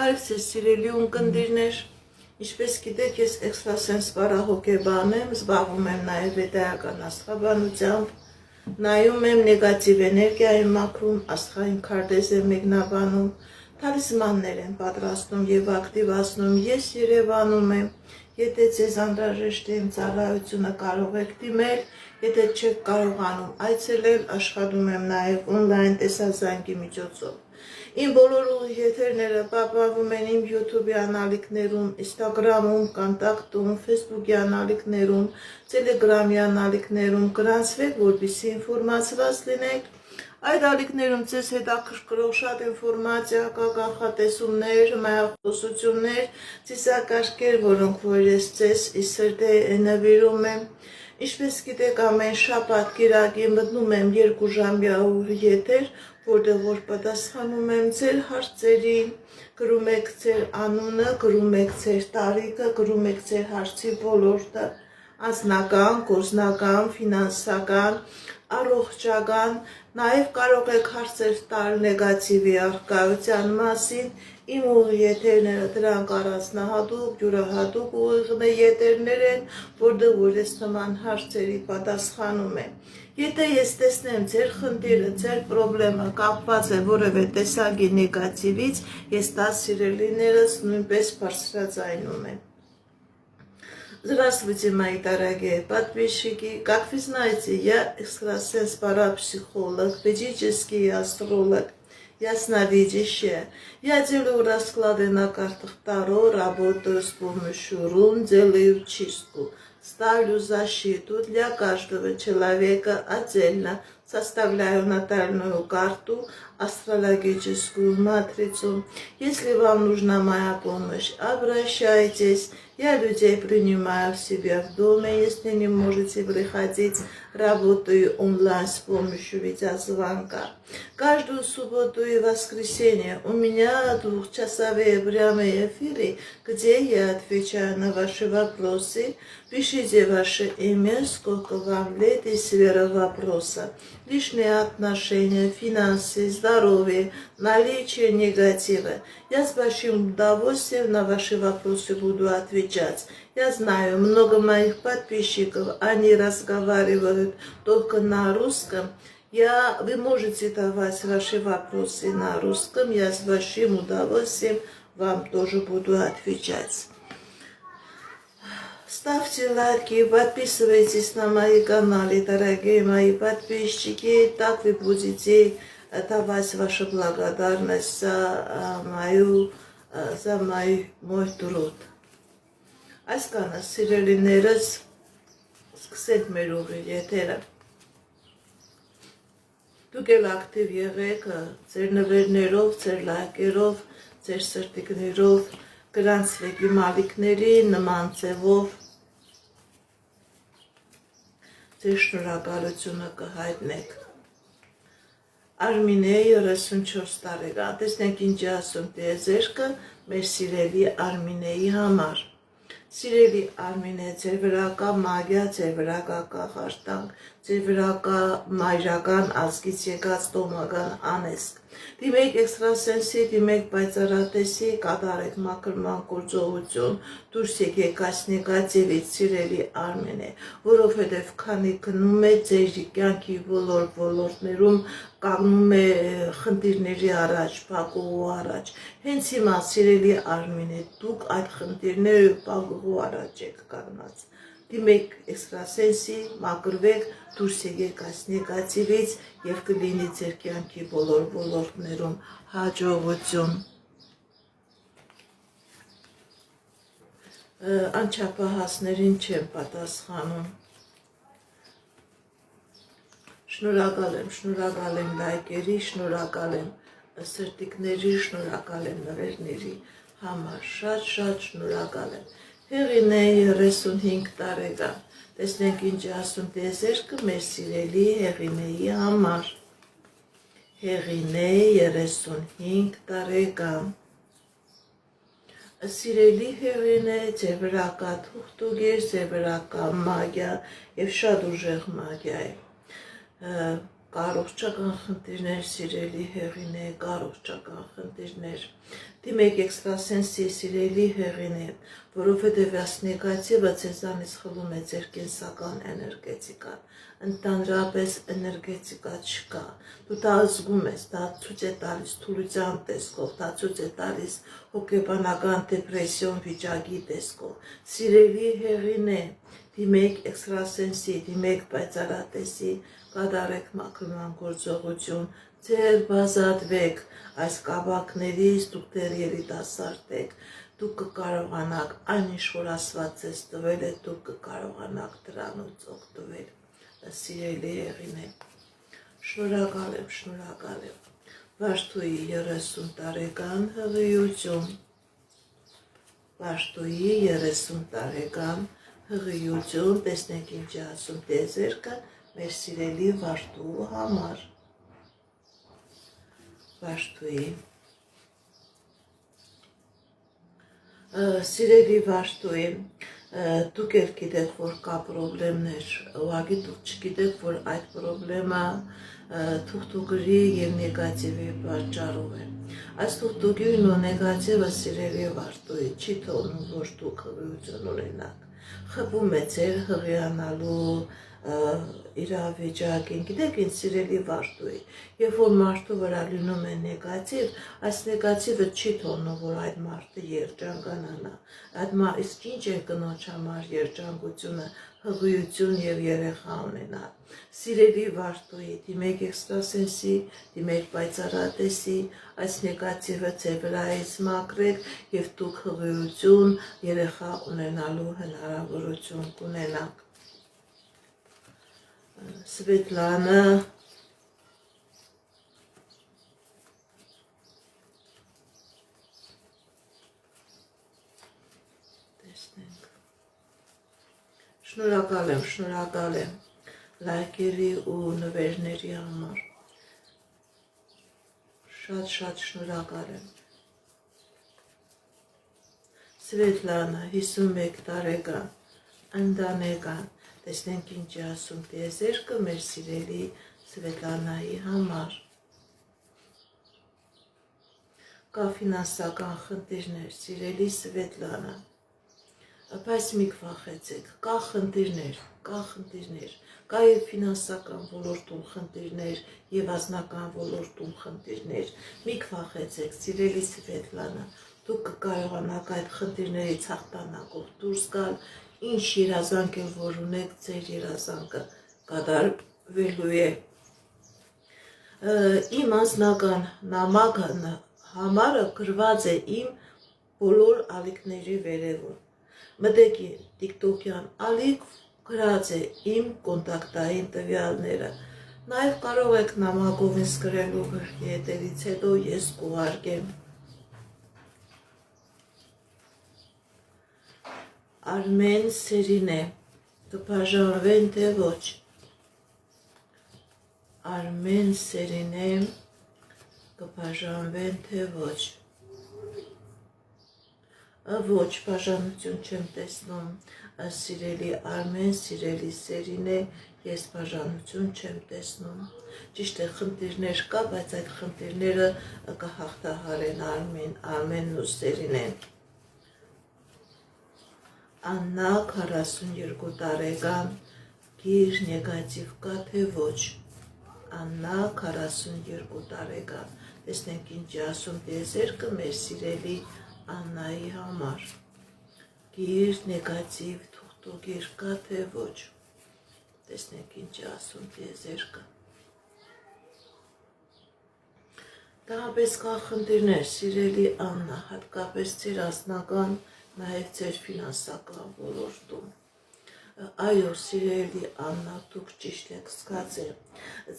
Բարև ձեզ սիրելի ունկնդիրներ, ինչպես գիտեք, ես էքստրասենս բարահոգեբան եմ, զբաղվում եմ նաև վեդայական աստղաբանությամբ, նայում եմ նեգատիվ էներգիայի մաքրում, աստղային քարտեզ եմ մեկնաբանում, թալիսմաններ եմ պատրաստում և ակտիվացնում, ես Երևանում եմ, եթե ձեզ անհրաժեշտ է իմ ծառայությունը կարող եք դիմել, եթե չեք կարողանում այցելել, աշխատում եմ նաև օնլայն տեսազանգի միջոցով։ Իմ բոլոր եթերները պահպանվում են իմ YouTube-ի անալիքներում, Instagram-ում, Կոնտակտում, Facebook-ի անալիքներում, Telegram-ի անալիքներում, գրանցվեք, որպեսզի ինֆորմացված լինեք։ Այդ ալիքներում ձեզ հետաքրքրող շատ ինֆորմացիա կա, կանխատեսումներ, հմայախոսություններ, ծիսակարգեր, որոնք որ ես ձեզ իսրտե նվիրում եմ։ Ինչպես գիտեք, ամեն շաբաթ կիրակի մտնում եմ 2 ժամյա եթեր, որտեղ որ պատասխանում եմ ձեր հարցերին, գրում եք ձեր անունը, գրում եք ձեր տարիքը, գրում եք ձեր հարցի ոլորտը, անձնական, գործնական, ֆինանսական, առողջական, նաև կարող եք հարցեր տալ նեգատիվի առկայության մասին, իմ եթերները դրանք առանձնահատուկ, յուրահատուկ եթերներ են, որտեղ որ ես նման հարցերի պատասխանում եմ։ Եթե ես տեսնեմ ձեր խնդիրը, ձեր պրոբլեմը կապված է որևէ տեսակի նեգատիվից, ես դա սիրելիներս նույնպես բարձրաձայնում եմ։ Здравствуйте, мои дорогие подписчики. Как вы знаете, я экстрасенс-парапсихолог, ведический астролог, ясновидящая. Я делаю расклады на картах Таро, работаю с помощью рун, делаю чистку. Ставлю защиту для каждого человека отдельно. Составляю натальную карту, астрологическую матрицу. Если вам нужна моя помощь, обращайтесь. Я людей принимаю в себя в доме, если не можете приходить, работаю онлайн с помощью видеозвонка. Каждую субботу и воскресенье у меня 2-часовые прямые эфиры, где я отвечаю на ваши вопросы. Пишите ваше имя, сколько вам лет и сфера вопроса. Личные отношения, финансы, здоровье, наличие негатива. Я с большим удовольствием на ваши вопросы буду отвечать. Я знаю, много моих подписчиков, они разговаривают только на русском. Вы можете давать ваши вопросы на русском, я с большим удовольствием вам тоже буду отвечать. Ставьте лайки, подписывайтесь на мои каналы, дорогие мои подписчики, так вы будете давать вашу благодарность за мой труд. Այսքանը սիրելիներս, սկսենք մեր ուղի եթերը։ Դուք էլ ակտիվ եղեք ձեր նվերներով, ձեր լայքերով, ձեր սրտիկներով, գրանցվեք իմ ալիքների նման ձևով, ձեր շնորհակալությունը կհայտնեք։ Արմինե 34 տարեկան, տեսնենք ինչ ասում տիեզերքը մեր սիրելի Արմինեի համար։ Սիրելի Արմինե, ձեր վրա կա մագիա, ձեր վրա կա կախարդանք, ձեր վրա կա մայրական ազգից եկած տոմական անեզք։ Դիմեք էքստրասենսի, դիմեք պայծառատեսի, կատարեք մաքրման գործողություն, դուրս եկեք այս նեգատիվից, սիրելի Արմինե, որովհետև քանի գնում է ձեր կյանքի բոլոր ոլորտներում կանգնում է խնդիրների առաջ, փակուղու առաջ։ Հենց հիմա, սիրելի Արմինե, դուք այդ խնդիրները փակուղու առաջ եք կանգնած։ Դիմեք էքստրասենսի, մաքրվեք, դուրս եկեք այս նեգատիվից և կլինի ձեր կյանքի բոլոր ոլորտներում հաջողություն։ Անչափահասներին չեմ պատասխանում։ Շնորհակալ եմ լայքերի, շնորհակալ եմ սրտիկների, շնորհակալ եմ նվերների համար, շատ շնորհակալ եմ։ Հեղինե 35 տարեկան, տեսնենք ինչ ասում տիեզերքը մեր սիրելի Հեղինեի համար։ Հեղինե 35 տարեկան։ Սիրելի Հեղինե, ձեր վրա կա թուղթուգիր, ձեր վրա կա մագիա և շատ ուժեղ մագիա է։ Առողջական խնդիրներ, սիրելի հեղինե, առողջական խնդիրներ, դիմեք էքստրասենսի սիրելի հեղինե, որովհետև այս նեգատիվը ձեզանից խլում է ձեր կենսական էներգետիկան, ընդհանրապես էներգետիկա չկա, դու դա զգում ես, դա ցույց է տալիս թուլության տեսքով, դա ցույց է տալիս հոգեբանական դեպրեսիոն վիճակի տեսքով, սիրելի հեղինե, դիմեք էքստրասենսի, դիմեք պայծառատեսի, կատարեք մաքրման գործողություն, ձեր բազատվեք այս կաբակներից, դուք դեռ երիտասարդ եք, դուք կկարողանաք այնիշ որ Աստված ձեզ տվել է, դուք կկարողանաք դրանից օգտվել, սիրելի հեղինե, շնորհակալ եմ, Վարդուհի 30 տարեկան հղիություն, Վարդուհի 30 տարեկան հղիություն, տեսնենք ինչ է ասում տիեզերքը մեր սիրելի Վարդուհու համար, Վարդուհի, սիրելի Վարդուհի, դուք էլ գիտեք, որ կա պրոբլեմներ, ուղղակի դուք չգիտեք, որ այդ պրոբլեմը թուղթուկրի և նեգատիվի պատճառով է։ Այս թուղթուկիրն ու նեգատիվը, սիրելի Վարդուհի, չի թողնում, որ դուք հղիություն ունենաք, խփում է ձեր հղիանալու իրավիճակին, գիտեք ինչ սիրելի Վարդուհի, երբ որ մարդու վրա լինում է նեգատիվ, այս նեգատիվը չի թողնում, որ այդ մարդը երջանկանա, իսկ ինչ է կնոջ համար երջանկությունը, հղիություն և երեխա ունենալ, սիրելի Վարդուհի, դիմեք էքստրասենսի, դիմեք պայծառատեսի, այս նեգատիվը ձեր վրայից մաքրեք և դուք հղիություն, երեխա ունենալու հնարավորություն կունենաք, Սվետլանը, տեսնենք, շնորհակալ եմ լայքերի ու նվերների համար, շատ շնորհակալ եմ, Սվետլանը 51 տարեկան, ընտանեկան, տեսնենք ինչ է ասում տիեզերքը մեր սիրելի Սվետլանայի համար, կա ֆինանսական խնդիրներ, սիրելի Սվետլանա, բայց մի վախեցեք, կա խնդիրներ, կա և ֆինանսական ոլորտում խնդիրներ և անձնական ոլորտում խնդիրներ, մի վախեցեք, սիրելի Սվետլանա, դուք կկարողանաք այդ խնդիրներից հաղթանակով դուրս գալ, ինչ երազանք էլ որ ունեք, ձեր երազանքը կատարվելու է, իմ անձնական համարը գրված է իմ բոլոր ալիքների վերևում, մտեք տիկտոկյան ալիք, գրած է իմ կոնտակտային տվյալները, նաև կարող եք նամակով ինձ գրելու գրքի հետևից հետո ես կուղարկեմ, Արմեն Սերինե, կբաժանվեն թե ոչ, Արմեն Սերինե, կբաժանվեն թե ոչ, ոչ բաժանություն չեմ տեսնում, սիրելի Արմեն, սիրելի Սերինե, ես բաժանություն չեմ տեսնում, ճիշտ է խնդիրներ կա, բայց այդ խնդիրները կհաղթահարեն Արմենն ու Սերինեն, Աննա 42 տարեկան, գիր նեգատիվ կա թե ոչ, Աննա 42 տարեկան, տեսնենք ինչ է ասում տիեզերքը մեր սիրելի Աննայի համար, գիր նեգատիվ թուղթուկիր կա թե ոչ, տեսնենք ինչ է ասում տիեզերքը, դահապես կա խնդիրներ, սիրելի Աննա, հատկապես ձեր անձնական, նաև ձեր ֆինանսական ոլորտում, այո, սիրելի Աննա, դուք ճիշտ եք զգացել,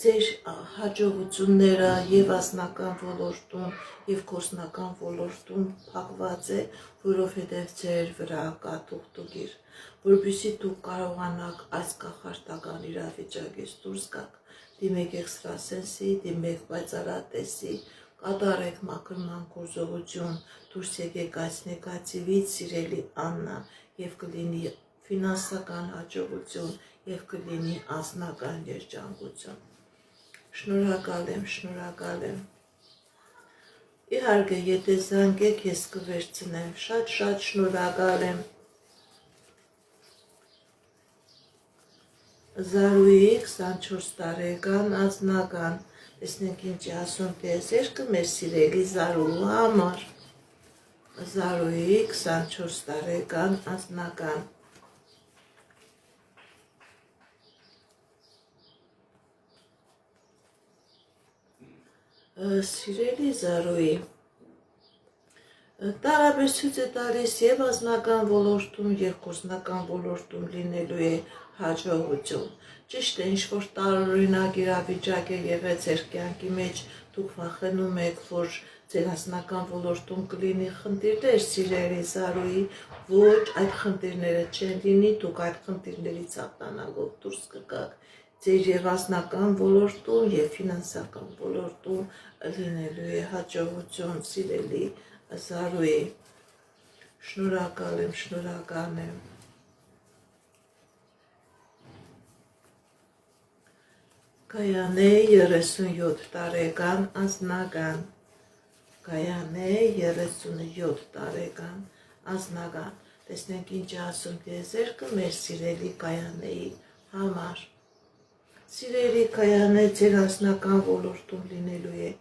ձեր հաջողությունները և անձնական ոլորտում և գործնական ոլորտում փակված է, որովհետև ձեր վրա կա թուղթուկիր, որպեսզի դուք կարողանաք այս կախարդական իրավիճակից դուրս գաք, դիմեք էքստրասենսի, դիմեք պայծառատեսի, կատարեք մաքրման գործողություն, դուրս եկեք այս նեգատիվից, սիրելի Աննա, և կլինի ֆինանսական հաջողություն, և կլինի անձնական երջանկություն, Շնորհակալ եմ։ Իհարկե, եթե զանգեք, ես կվերցնեմ, շատ շնորհակալ եմ։ Զարուհի 24 տարեկան անձնական, տեսնենք ինչ ասում տիեզերքը մեր սիրելի Զարուհու համար։ Զարուհի 24 տարեկան անձնական։ Սիրելի Զարուհի, տարաբերություն է տալիս և անձնական ոլորտում, և գործնական ոլորտում լինելու է հաջողություն։ Ճիշտ է, ինչ-որ տարօրինակ իրավիճակ է եղել ձեր կյանքի մեջ, դուք վախենում եք, որ ձեր անձնական ոլորտում կլինի խնդիրներ, սիրելի Զարուհի, ոչ, այդ խնդիրները չեն լինի, դուք այդ խնդիրներից հաղթանակով դուրս կգաք։ Ձեր և անձնական ոլորտում, և ֆինանսական ոլորտում լինելու է հաջողություն, սիրելի Զարուհի, շնորհակալ եմ։ Գայանե 37 տարեկան անձնական, Գայանե 37 տարեկան անձնական, տեսնենք ինչ ասում տիեզերքը մեր սիրելի Գայանեի համար։ Սիրելի Գայանե, ձեր անձնական ոլորտում լինելու է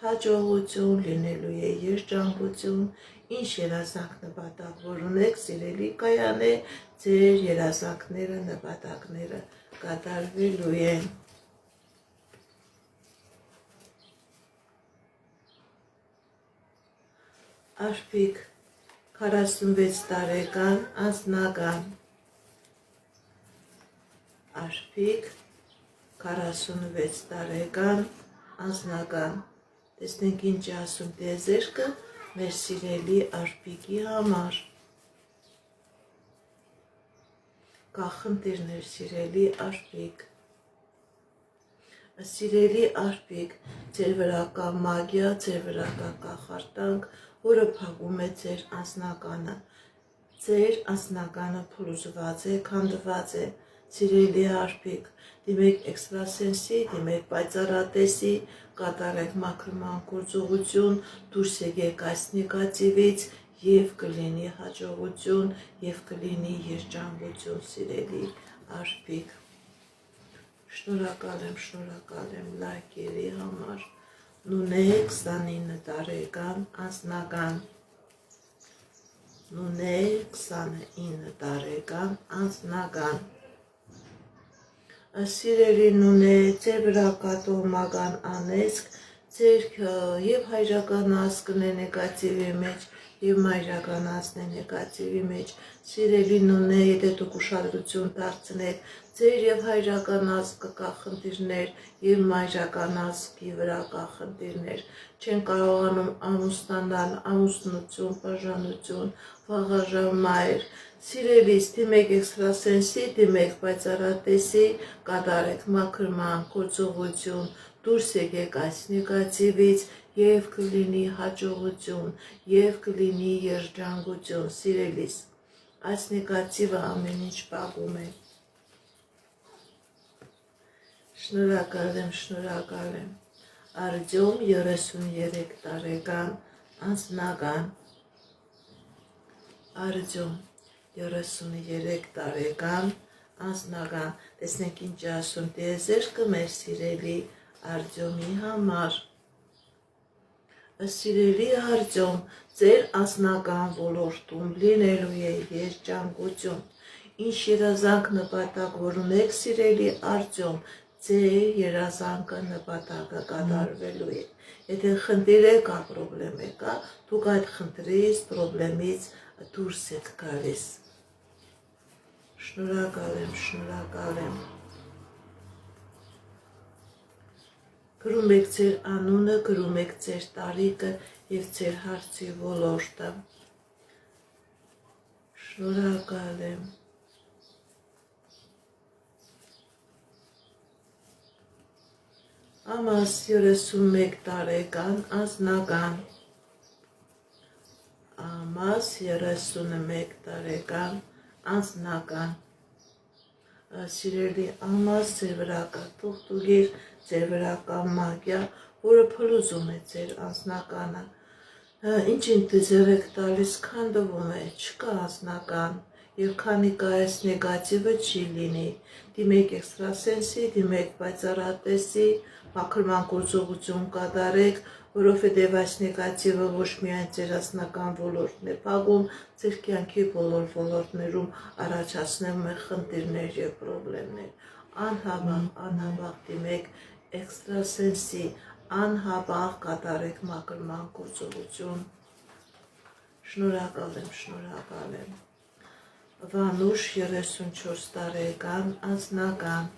հաջողություն, լինելու է երջանկություն, ինչ երազանք նպատակ որ ունեք, սիրելի Գայանե, ձեր երազանքները, նպատակները կատարվելու են։ Արփիկ 46 տարեկան անձնական, Արփիկ 46 տարեկան անձնական, տեսնենք ինչ ասում տիեզերքը մեր սիրելի Արփիկի համար։ Կա խնդիրներ, սիրելի Արփիկ։ Սիրելի Արփիկ, ձեր վրա կա մագիա, ձեր վրա կա կախարդանք, որը փակում է ձեր անձնականը։ Ձեր անձնականը փլուզված է, քանդված է, սիրելի Արփիկ, դիմեք էքստրասենսի, դիմեք պայծառատեսի, կատարեք մաքրման գործողություն, դուրս եկեք այս նեգատիվից և կլինի հաջողություն և կլինի երջանկություն, սիրելի Արփիկ։ Շնորհակալ եմ լայքերի համար։ Նունե 29 տարեկան անձնական, Նունե 29 տարեկան անձնական, սիրելի Նունե, ձեր վրա կա տոհմական անեծք, ձեր և հայրական ազգն է նեգատիվի մեջ, և մայրական ազգն է նեգատիվի մեջ, սիրելի Նունե, եթե դուք ուշադրություն դարձնեք, ձեր և հայրական ազգը կա խնդիրներ, և մայրական ազգի վրա կա խնդիրներ, չեն կարողանում ամուսնանալ, ամուսնություն, բաժանություն, վաղաժամ մայր, սիրելիս, դիմեք էքստրասենսի, դիմեք պայծառատեսի, կատարեք մաքրման գործողություն, դուրս եկեք այս նեգատիվից և կլինի հաջողություն, և կլինի երջանկություն, սիրելիս, այս նեգատիվը ամեն ինչ պահում է։ Շնորհակալ եմ։ Արտյոմ 33 տարեկան անձնական, Արտյոմ 33 տարեկան անձնական, տեսնենք ինչ ասում տիեզերքը մեր սիրելի Արտյոմի համար։ Սիրելի Արտյոմ, ձեր անձնական ոլորտում լինելու է երջանկություն, ինչ երազանք նպատակ որ ունեք, սիրելի Արտյոմ, ձեր երազանքը նպատակը կատարվելու է։ Եթե խնդիր է կա, պրոբլեմ է կա, դուք այդ խնդրից, պրոբլեմից դուրս եք գալիս։ Շնորհակալ եմ։ Գրում եք ձեր անունը, գրում եք ձեր տարիքը և ձեր հարցի ոլորտը։ Շնորհակալ եմ։ Ամաս 31 տարեկան անձնական, Ամաս 31 տարեկան անձնական, սիրելի ամաս, ձեր վրա կա թուղթուգիր, ձեր վրա կա մագիա, որը փլուզում է ձեր անձնականը։ Ինչ-ինչ ձեր եք տալիս քանդվում է, չկա անձնական, եւ քանի կա այս նեգատիվը չի լինի, դիմեք էքստրասենսի, դիմեք պայծառատեսի, մաքրման գործողություն կատարեք, որովհետև այս նեգատիվը ոչ միայն ձեր անձնական ոլորտն է փակում, ձեր կյանքի բոլոր ոլորտներում առաջացնում է խնդիրներ եւ խնդիրներ։ Անհավաղ դիմեք էքստրասենսի, անհավաղ կատարեք մաքրման գործողություն։ Շնորհակալ եմ։ Վանուշ 34 տարեկան անձնական։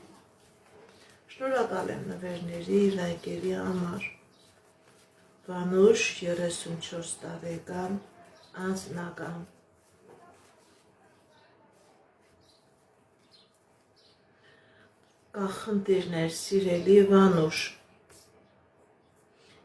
Շնորհակալ եմ նվերների, լայքերի համար։ Վանուշ 34 տարեկան անձնական։ Կա խնդիրներ, սիրելի Վանուշ,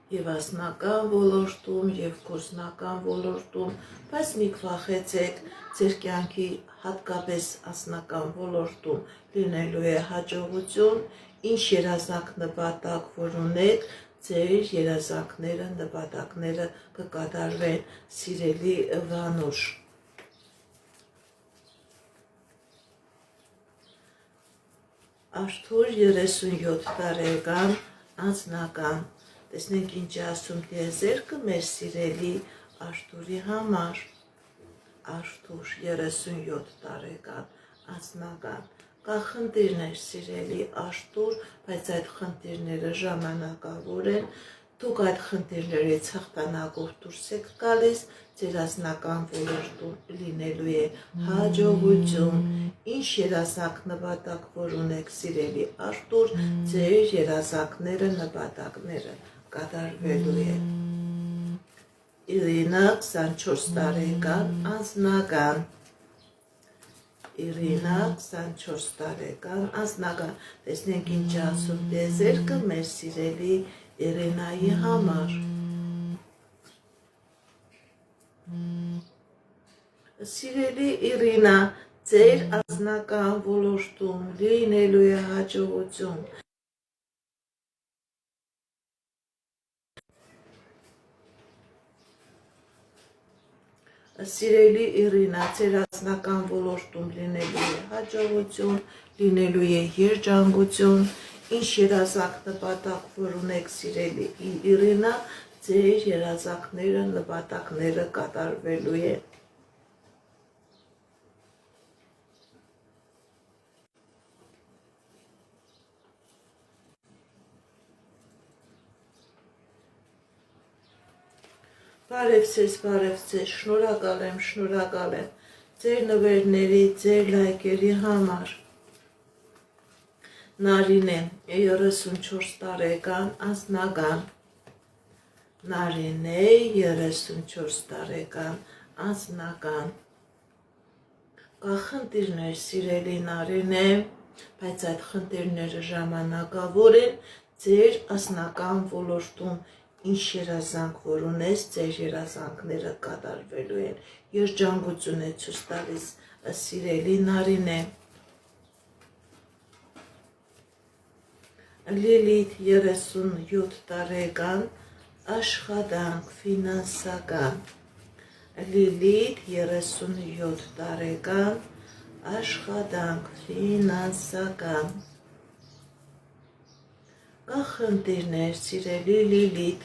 եւ անձնական ոլորտում, եւ գործնական ոլորտում, բայց մի վախեցեք, ձեր կյանքի հատկապես անձնական ոլորտում լինելու է հաջողություն, ինչ երազանք նպատակ որ ունեք, ձեր երազանքները, նպատակները կկատարվեն, սիրելի Վանուշ։ Արթուր 37 տարեկան անձնական։ Տեսնենք ինչ է ասում տիեզերքը մեր սիրելի Արթուրի համար։ Արթուր 37 տարեկան անձնական։ Կա խնդիրներ, սիրելի Արթուր, բայց այդ խնդիրները ժամանակավոր են, դուք այդ խնդիրներից հաղթանակով դուրս եք գալիս, ձեր անձնական ոլորտում լինելու է հաջողություն, ինչ երազանք նպատակ որ ունեք, սիրելի Արթուր, ձեր երազանքները, նպատակները կատարվելու է։ Իրինա 24 տարեկան անձնական։ Իրինա 24 տարեկան անձնական։ Տեսնենք ինչ ասում տիեզերքը մեր սիրելի Իրինայի համար։ Սիրելի Իրինա, ձեր անձնական ոլորտում լինելու է հաջողություն։ Սիրելի Իրինա, ձեր անձնական ոլորտում լինելու է հաջողություն, լինելու է երջանկություն, ինչ երազանք նպատակ որ ունեք, սիրելի Իրինա, ձեր երազանքները, նպատակները կատարվելու է։ Բարև ձեզ, շնորհակալ եմ ձեր նվերների, ձեր լայքերի համար։ Նարինե 34 տարեկան անձնական։ Նարինե 34 տարեկան անձնական։ Կա խնդիրներ, սիրելի Նարինե, բայց այդ խնդիրները ժամանակավոր են, ձեր անձնական ոլորտում ինչ երազանք որ ունես, ձեր երազանքները կատարվելու են, երջանկություն է ցույց տալիս, սիրելի Նարինե։ Լիլիթ 37 տարեկան աշխատանք ֆինանսական։ Լիլիթ 37 տարեկան աշխատանք ֆինանսական։ Կա խնդիրներ, սիրելի Լիլիթ։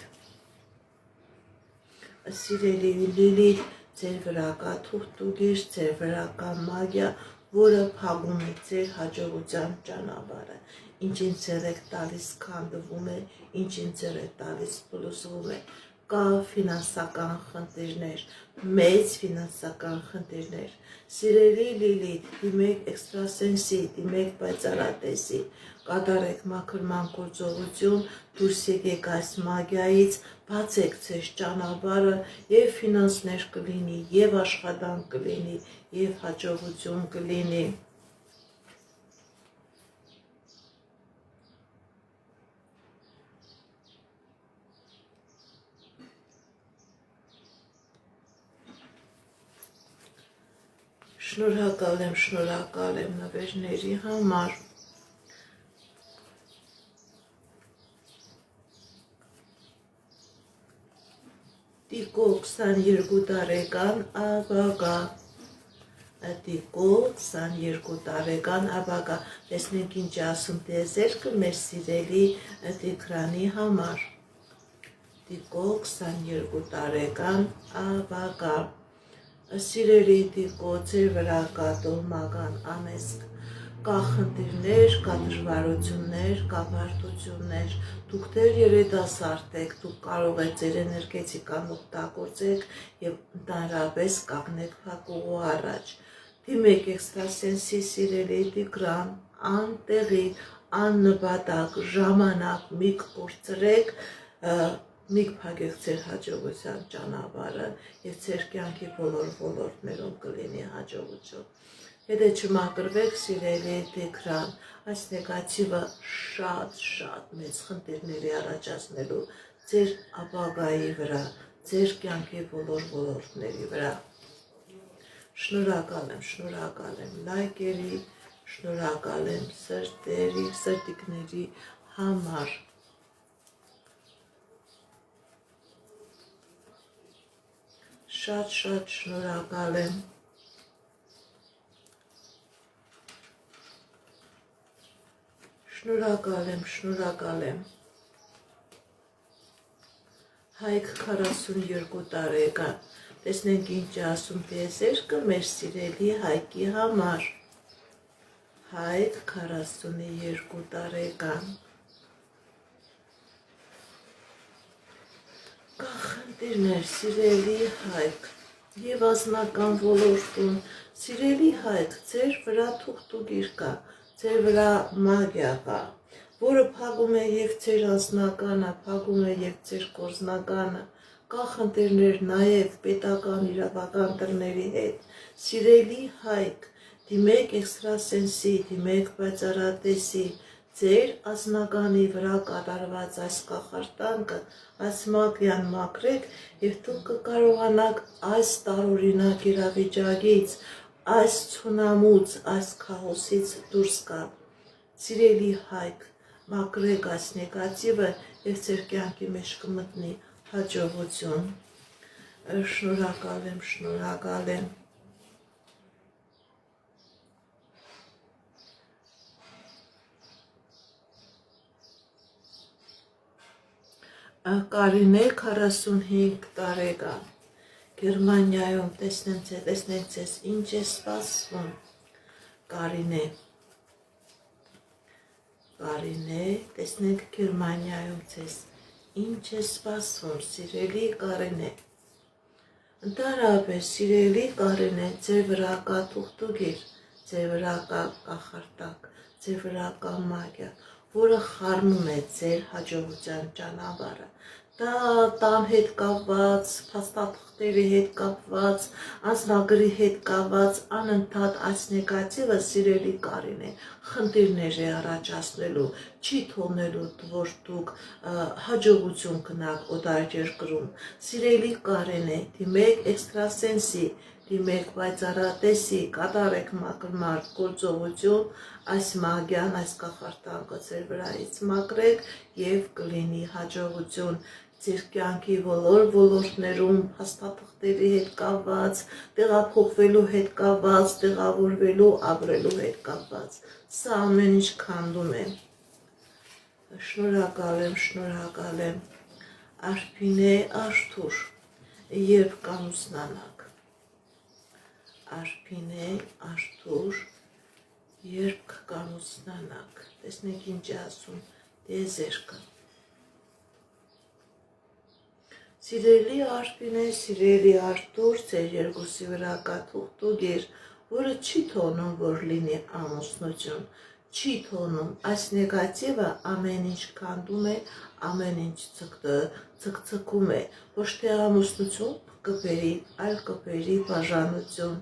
Սիրելի Լիլիթ, ձեր վրա կա թուղթուգիր, ձեր վրա կա մագիա, որը փակում է ձեր հաջողության ճանապարհը։ Ինչ-ինչ ձեր եք տալիս քանդվում է, ինչ-ինչ ձեր եք տալիս փլուզվում է։ Կա ֆինանսական խնդիրներ, մեծ ֆինանսական խնդիրներ։ Սիրելի Լիլիթ, դիմեք էքստրասենսի, դիմեք պայծառատեսի, կատարեք մաքրման գործողություն, դուրս եկեք այս մագիայից, բացեք ձեր ճանապարհը եւ ֆինանսներ կլինի, եւ աշխատանք կլինի, եւ հաջողություն կլինի։ Շնորհակալ եմ նվերների համար։ Տիկո 22 տարեկան աբագա, Տիկո 22 տարեկան աբագա, տեսնենք ինչ ասում տիեզերքը մեր սիրելի Տիգրանի համար։ Տիկո 22 տարեկան աբագա, սիրելի Տիկո, ձեր վրա կա տոհմական անեծք, կա խնդիրներ, կա դժվարություններ, կա բարդություններ, դուք դեռ երիտասարդ եք, դուք կարող եք ձեր էներգետիկան օգտագործեք եւ ընդհանրապես կանգնեք փակուղու առաջ։ Դիմեք էքստրասենսի սիրելի Տիգրան, անտեղի, աննպատակ, ժամանակ մի կորցրեք, մի կփակեք ձեր հաջողության ճանապարհը եւ ձեր կյանքի բոլոր ոլորտներում կլինի հաջողություն։ Եթե չմաքրվեք, սիրելի Տիգրան, այս նեգատիվը շատ մեծ խնդիրների առաջացնելու ձեր ապագայի վրա, ձեր կյանքի բոլոր ոլորտների վրա։ Շնորհակալ եմ լայքերի, շնորհակալ եմ սրտիկների համար։ Շատ շնորհակալ եմ։ Շնորհակալ եմ։ Հայկ 42 տարեկան, տեսնենք ինչ ասում տիեզերքը մեր սիրելի Հայկի համար։ Հայկ 42 տարեկան, կա խնդիրներ, սիրելի Հայկ, եւ անձնական ոլորտում, սիրելի Հայկ, ձեր վրա թուղթուգիր կա, ձեր վրա մագիա կա, որը փակում է եւ ձեր անձնականը, փակում է եւ ձեր գործնականը, կա խնդիրներ նաեւ պետական իրավական դռների հետ, սիրելի Հայկ, դիմեք էքստրասենսի, դիմեք պայծառատեսի, ձեր անձնականի վրա կատարված այս կախարդանքը, այս մագիան մաքրեք եւ դուք կկարողանաք այս տարօրինակ իրավիճակից, այս ցունամուց, այս քաոսից դուրս գալ։ Սիրելի Հայկ, մաքրեք այս նեգատիվը եւ ձեր կյանքի մեջ կմտնի հաջողություն։ Շնորհակալ եմ։ Կարինե 45 տարեկան, Գերմանիայում, տեսնենք ձեզ ինչ է սպասվում։ Կարինե, տեսնենք Գերմանիայում ձեզ ինչ է սպասվում, սիրելի Կարինե։ Ընդհանրապես, սիրելի Կարինե, ձեր վրա կա թուղթուգիր, ձեր վրա կա կախարդակ, ձեր վրա կա մագիա, որը խառնում է ձեր հաջողության ճանապարհը։ Դա տան հետ կապված, փաստաթղթերի հետ կապված, անձնագրի հետ կապված, անընդհատ այս նեգատիվը, սիրելի Կարինե, խնդիրներ է առաջացնելու, չի թողնելու, որ դուք հաջողություն գնաք օտար երկրում։ Սիրելի Կարինե, դիմեք էքստրասենսի, դիմեք պայծառատեսի, կատարեք մաքրման գործողություն, այս մագիան, այս կախարդանքը ձեր վրայից մաքրեք եւ կլինի հաջողություն ձեր կյանքի բոլոր ոլորտներում, փաստաթղթերի հետ կապված, տեղափոխվելու հետ կապված, տեղավորվելու, ապրելու հետ կապված։ Սա ամեն ինչ քանդում է։ Շնորհակալ եմ։ Արփինե Արթուր, երբ կամուսնանաք։ Արփինե Արթուր, երբ կամուսնանաք։ Տեսնենք ինչ է ասում տիեզերքը։ Սիրելի Արփինե, սիրելի Արթուր, ձեր երկուսի վրա կա թուղթուգիր, որը չի թողնում, որ լինի ամուսնություն, չի թողնում, այս նեգատիվը ամեն ինչ քանդում է, ամեն ինչ ցկցկում է, ոչ թե ամուսնություն կբերի, այլ կբերի բաժանություն։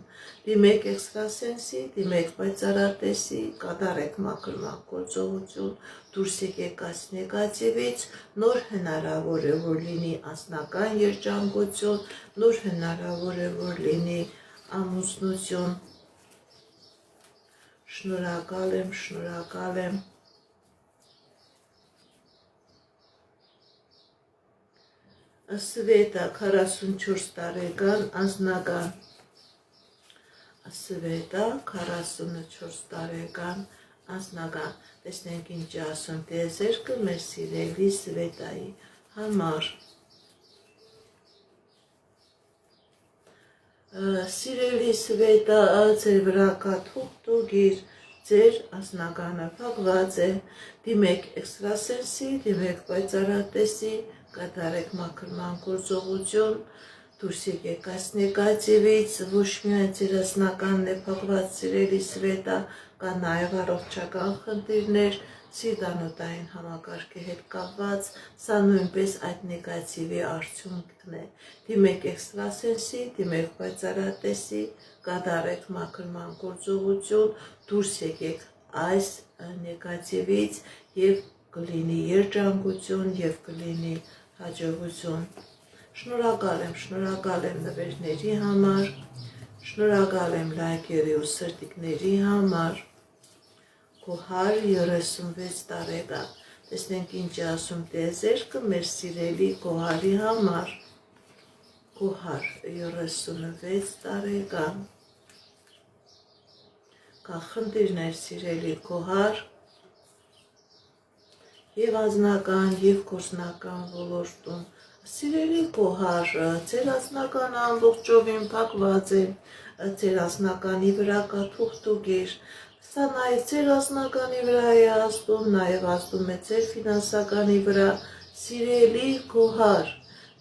Դիմեք էքստրասենսի, դիմեք պայծառատեսի, կատարեք մաքրման գործողություն, դուրս եկեք այս նեգատիվից, նոր հնարավոր է, որ լինի անձնական երջանկություն, նոր հնարավոր է, որ լինի ամուսնություն։ Շնորհակալ եմ, շնորհակալ եմ։ Սվետա 44 տարեկան անձնական։ Սվետա 44 տարեկան անձնական։ Տեսնենք ինչ ասում տիեզերքը մեր սիրելի Սվետայի համար։ Սիրելի Սվետա, ձեր վրա կա թուղթուղիր, ձեր անձնականը փակված է, դիմեք էքստրասենսի, դիմեք պայծառատեսի, կատարեք մաքրման գործողություն, դուրս եկեք այս նեգատիվից, ոչ միայն ձեր անձնականն է փակված, սիրելի Սվետա, կա նաև առողջական խնդիրներ, սիրտանոթային համակարգի հետ կապված, սա նույնպես այդ նեգատիվի արդյունքն է։ Դիմեք էքստրասենսի, դիմեք պայծառատեսի, կատարեք մաքրման գործողություն, դուրս եկեք այս նեգատիվից եւ կլինի երջանկություն եւ կլինի հաջողություն։ Շնորհակալ եմ նվերների համար, շնորհակալ եմ լայքերի ու սրտիկների համար։ Կոհար 36 տարեկան։ Տեսնենք ինչ ասում տիեզերքը մեր սիրելի Կոհարի համար։ Կոհար 36 տարեկան։ Կա խնդիրներ սիրելի Կոհար եւ անձնական եւ գործնական ոլորտում։ Սիրելի Կոհար, ձեր անձնականը ամբողջովին փակված է, ձեր անձնականի վրա կա թուղթուղիր, սա նաև ձեր անձնականի վրա է ազդում, նաև ազդում է ձեր ֆինանսականի վրա, սիրելի Կոհար,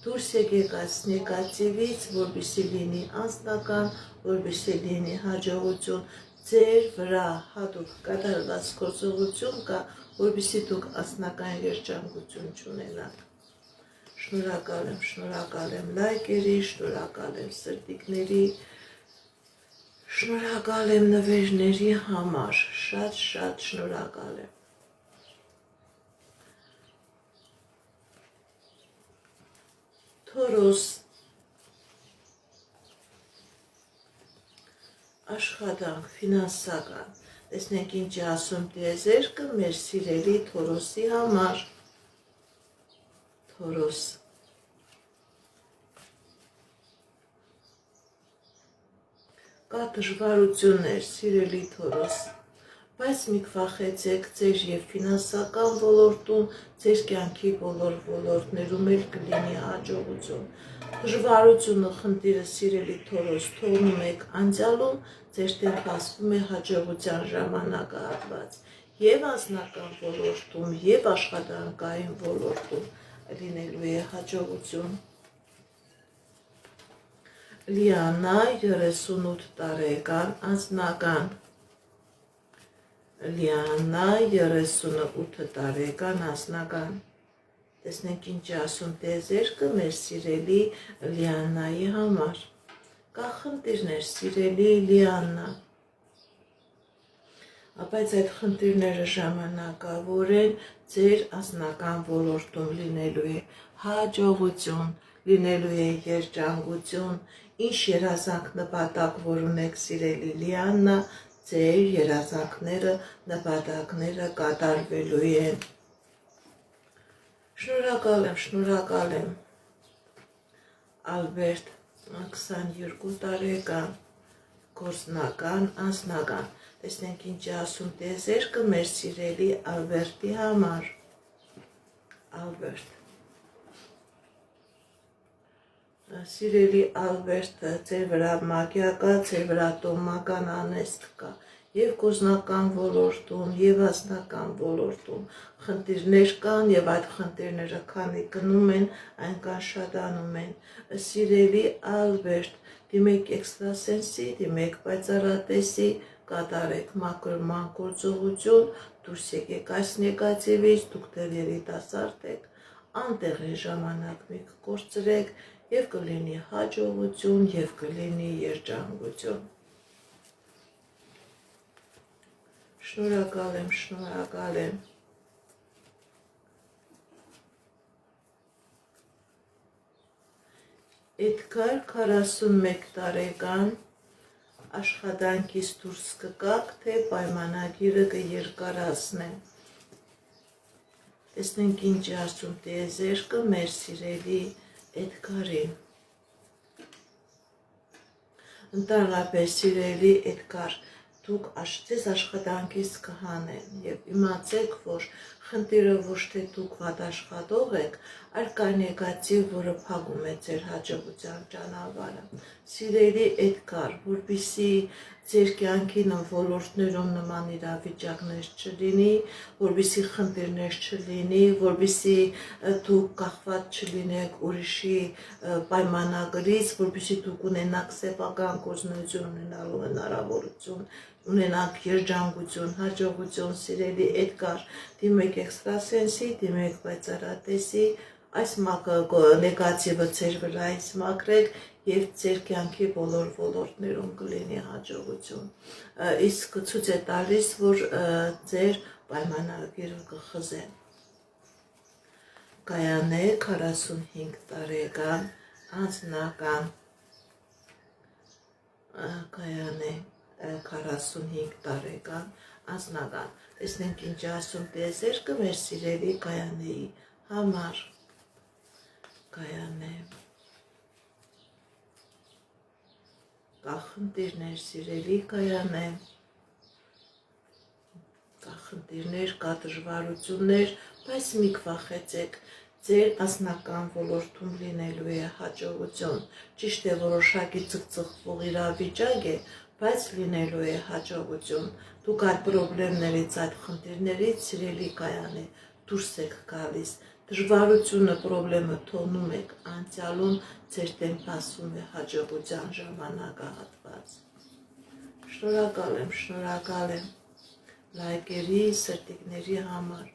դուրս եկեք այս նեգատիվից, որպեսզի լինի անձնական, որպեսզի լինի հաջողություն, ձեր վրա հատուկ կատարված գործողություն կա, որպեսզի դուք անձնական երջանկություն չունենաք։ Շնորհակալ եմ լայքերի, շնորհակալ եմ սրտիկների, շնորհակալ եմ նվերների համար, շատ շնորհակալ եմ։ Թորոս, աշխատանք, ֆինանսական, տեսնենք ինչ ասում տիեզերքը մեր սիրելի Թորոսի համար։ Թորոս, կա դժվարություններ, սիրելի Թորոս, բայց մի քվախեցեք ձեր եւ ֆինանսական ոլորտում, ձեր կյանքի բոլոր ոլորտներում էլ կլինի հաջողություն։ Դժվարությունը, խնդիրը, սիրելի Թորոս, թողնում եք անցյալում, ձեր դեմ բացվում է հաջողության ժամանակահատված եւ անձնական ոլորտում եւ աշխատանքային ոլորտում լինելու է հաջողություն։ Լիանա 38 տարեկան անձնական։ Լիանա 38 տարեկան անձնական։ Տեսնենք ինչ ասում տիեզերքը մեր սիրելի Լիանայի համար։ Կա խնդիրներ, սիրելի Լիանա, բայց այդ խնդիրները ժամանակավոր են, ձեր անձնական ոլորտում լինելու է հաջողություն, լինելու է երջանկություն, ինչ երազանք նպատակ, որ ունեք սիրելի Լիանա, ձեր երազանքները, նպատակները կատարվելու են։ Շնորհակալ եմ, Ալբերտ, 22 տարեկան, գործնական, անձնական, տեսնենք ինչ ասում տիեզերքը մեր սիրելի Ալբերտի համար։ Ալբերտ, սիրելի Ալբերտ, ձեր վրա մագիա կա, ձեր վրա տոհմական անեստ կա, եւ գործնական ոլորտում, եւ անձնական ոլորտում խնդիրներ կան եւ այդ խնդիրները քանի գնում են, այնքան շատանում են։ Սիրելի Ալբերտ, դիմեք էքստրասենսի, դիմեք պայծառատեսի, կատարեք մաքրման գործողություն, դուրս եկեք այս նեգատիվից, դուք դեռ երիտասարդ եք, անտեղի ժամանակ մի կկործրեք եւ կլինի հաջողություն եւ կլինի երջանկություն։ Շնորհակալ եմ։ Էդգար 41 տարեկան աշխատանքից դուրս կգաք, թե պայմանագիրը կերկարացնեն։ Տեսնենք ինչ ասում տիեզերքը մեր սիրելի Էդգարին։ Ընդհանրապես սիրելի Էդգար, դուք ձեզ աշխատանքից կհանեն եւ իմացեք, որ խնդիրը ոչ թե դուք վատ աշխատող եք, այլ կա նեգատիվ, որը փակում է ձեր հաջողության ճանապարհը։ Սիրելի Էդգար, որպեսզի ձեր կյանքի ոլորտներում նման իրավիճակներ չլինի, որպեսզի խնդիրներ չլինի, որպեսզի դուք կախված չլինեք ուրիշի պայմանագրից, որպեսզի դուք ունենաք սեփական գործունեություն ունենալու հնարավորություն, ունենաք երջանկություն, հաջողություն, սիրելի Էդգար, դիմեք էքստրասենսի, դիմեք պայծառատեսի, այս նեգատիվը ձեր վրայից մաքրեք եւ ձեր կյանքի բոլոր ոլորտներում կլինի հաջողություն։ Իսկ ցույց է տալիս, որ ձեր պայմանագիրը կխզեն։ Գայանե 45 տարեկան անձնական Գայանե 45 տարեկան անձնական։ Տեսնենք ինչ ասում տիեզերքը մեր սիրելի Գայանեի համար։ Գայանե կա խնդիրներ, սիրելի Գայանե, կա խնդիրներ, կա դժվարություններ, բայց մի քվախեցեք, ձեր անձնական ոլորտում լինելու է հաջողություն։ Ճիշտ է, որոշակի ցկցղվող իրավիճակ է, բայց լինելու է հաջողություն։ Դուք այդ պրոբլեմներից, այդ խնդիրներից, սիրելի Գայանե, դուրս եք գալիս։ Դժվարությունը, պրոբլեմը թողնում եք անցյալում, ձեր դեմ ասում է հաջողության ժամանակահատված։ Շնորհակալ եմ լայքերի, սրտիկների համար,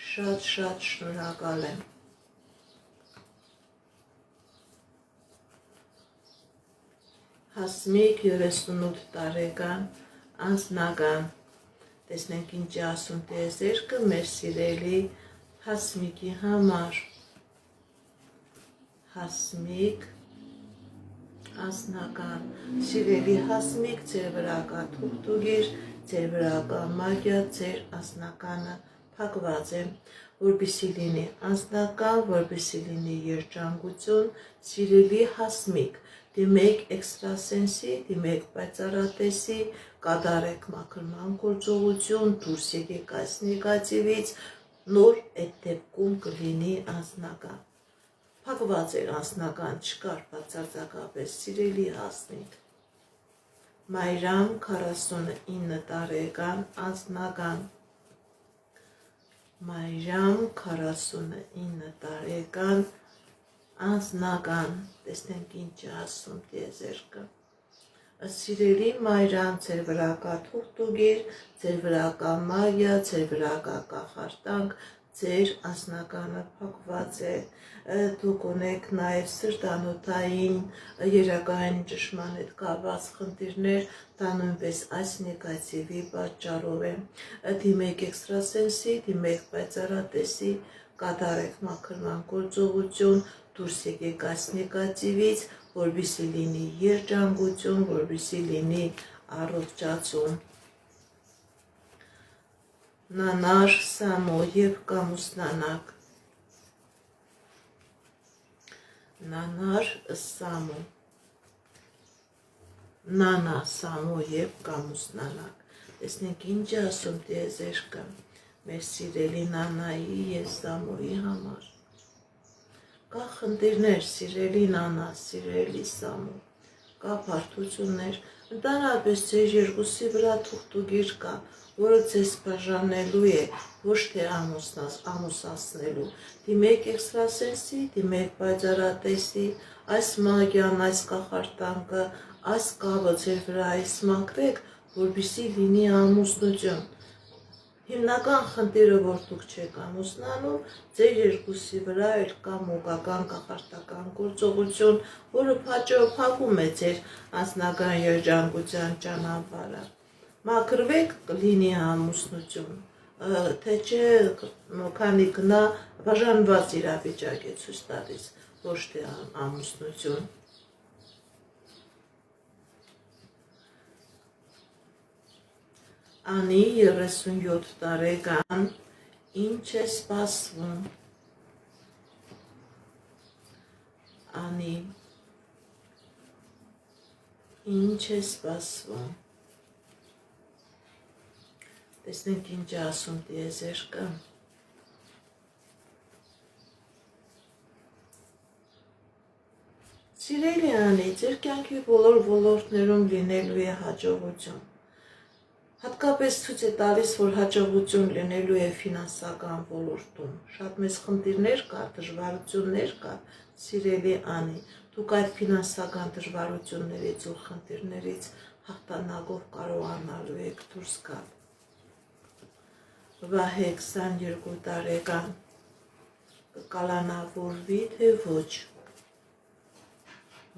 շատ շնորհակալ եմ։ Հասմիկ 38 տարեկան անձնական, տեսնենք ինչ ասում տիեզերքը մեր սիրելի Հասմիկի համար։ Հասմիկ անձնական, սիրելի Հասմիկ, ձեր վրա կա թուղթուգիր, ձեր վրա կա մագիա, ձեր անձնականը փակված է, որպեսզի լինի անձնական, որպեսզի լինի երջանկություն, սիրելի Հասմիկ, դիմեք էքստրասենսի, դիմեք պայծառատեսի, կատարեք մաքրման գործողություն, դուրս եկեք այս նեգատիվից, նոր այդ դեպքում կլինի անձնական։ Փակված էր անձնական, չկար բացարձակապես, սիրելի Հասմիկ։ Մայրամ 49 տարեկան անձնական, Մայրամ 49 տարեկան անձնական, տեսնենք ինչ ասում տիեզերքը։ Սիրելի Մայրան, ձեր վրա կա թուղթուգիր, ձեր վրա կա մագիա, ձեր վրա կա կախարդանք, ձեր անձնականը փակված է, դուք ունեք նաև սրտանոթային երակային ճշմարան հետ կապված խնդիրներ, դա նույնպես այս նեգատիվի պատճառով է։ Դիմեք էքստրասենսի, դիմեք պայծառատեսի, կատարեք մաքրման գործողություն, դուրս եկեք այս նեգատիվից, որպեսզի լինի երջանկություն, որպեսզի լինի առողջացում։ Նանար, Սամո եւ կամուսնանակ։ Նանար, Սամո։ Նանա, Սամո եւ կամուսնանակ։ Տեսնենք ինչ ասում տիեզերքը մեր սիրելի Նանայի եւ Սամոյի համար։ Կա խնդիրներ, սիրելի Նանա, սիրելի Սամո, կա բարդություններ, ընդհանրապես ձեր երկուսի վրա թուղթուգիր կա, որը ձեզ բաժանելու է, ոչ թե ամուսնացնելու։ Դիմեք էքստրասենսի, դիմեք պայծառատեսի, այս մագիան, այս կախարդանքը, այս կավը ձեր վրայից մաքրեք, որպեսզի լինի ամուսնություն։ Հիմնական խնդիրը, որ դուք չեք ամուսնանում, ձեր երկուսի վրա էլ կա մոգական կախարդական գործողություն, որը փակում է ձեր անձնական երջանկության ճանապարհը։ Մաքրվեք, կլինի ամուսնություն, թե չէ, քանի գնա բաժանված իրավիճակ է ցույց տալիս, ոչ թե ամուսնություն։ Անի 37 տարեկան, ինչ է սպասվում։ Անի, ինչ է սպասվում։ Տեսնենք ինչ է ասում տիեզերքը։ Սիրելի Անի, ձեր կյանքի բոլոր ոլորտներում լինելու է հաջողություն։ Հատկապես ցույց է տալիս, որ հաջողություն լինելու է ֆինանսական ոլորտում։ Շատ մեծ խնդիրներ կա, դժվարություններ կա, սիրելի Անի, դուք այդ ֆինանսական դժվարություններից ու խնդիրներից հաղթանակով կարողանալու եք դուրս գալ։ Վահե 22 տարեկան, կկալանավորվի թե ոչ։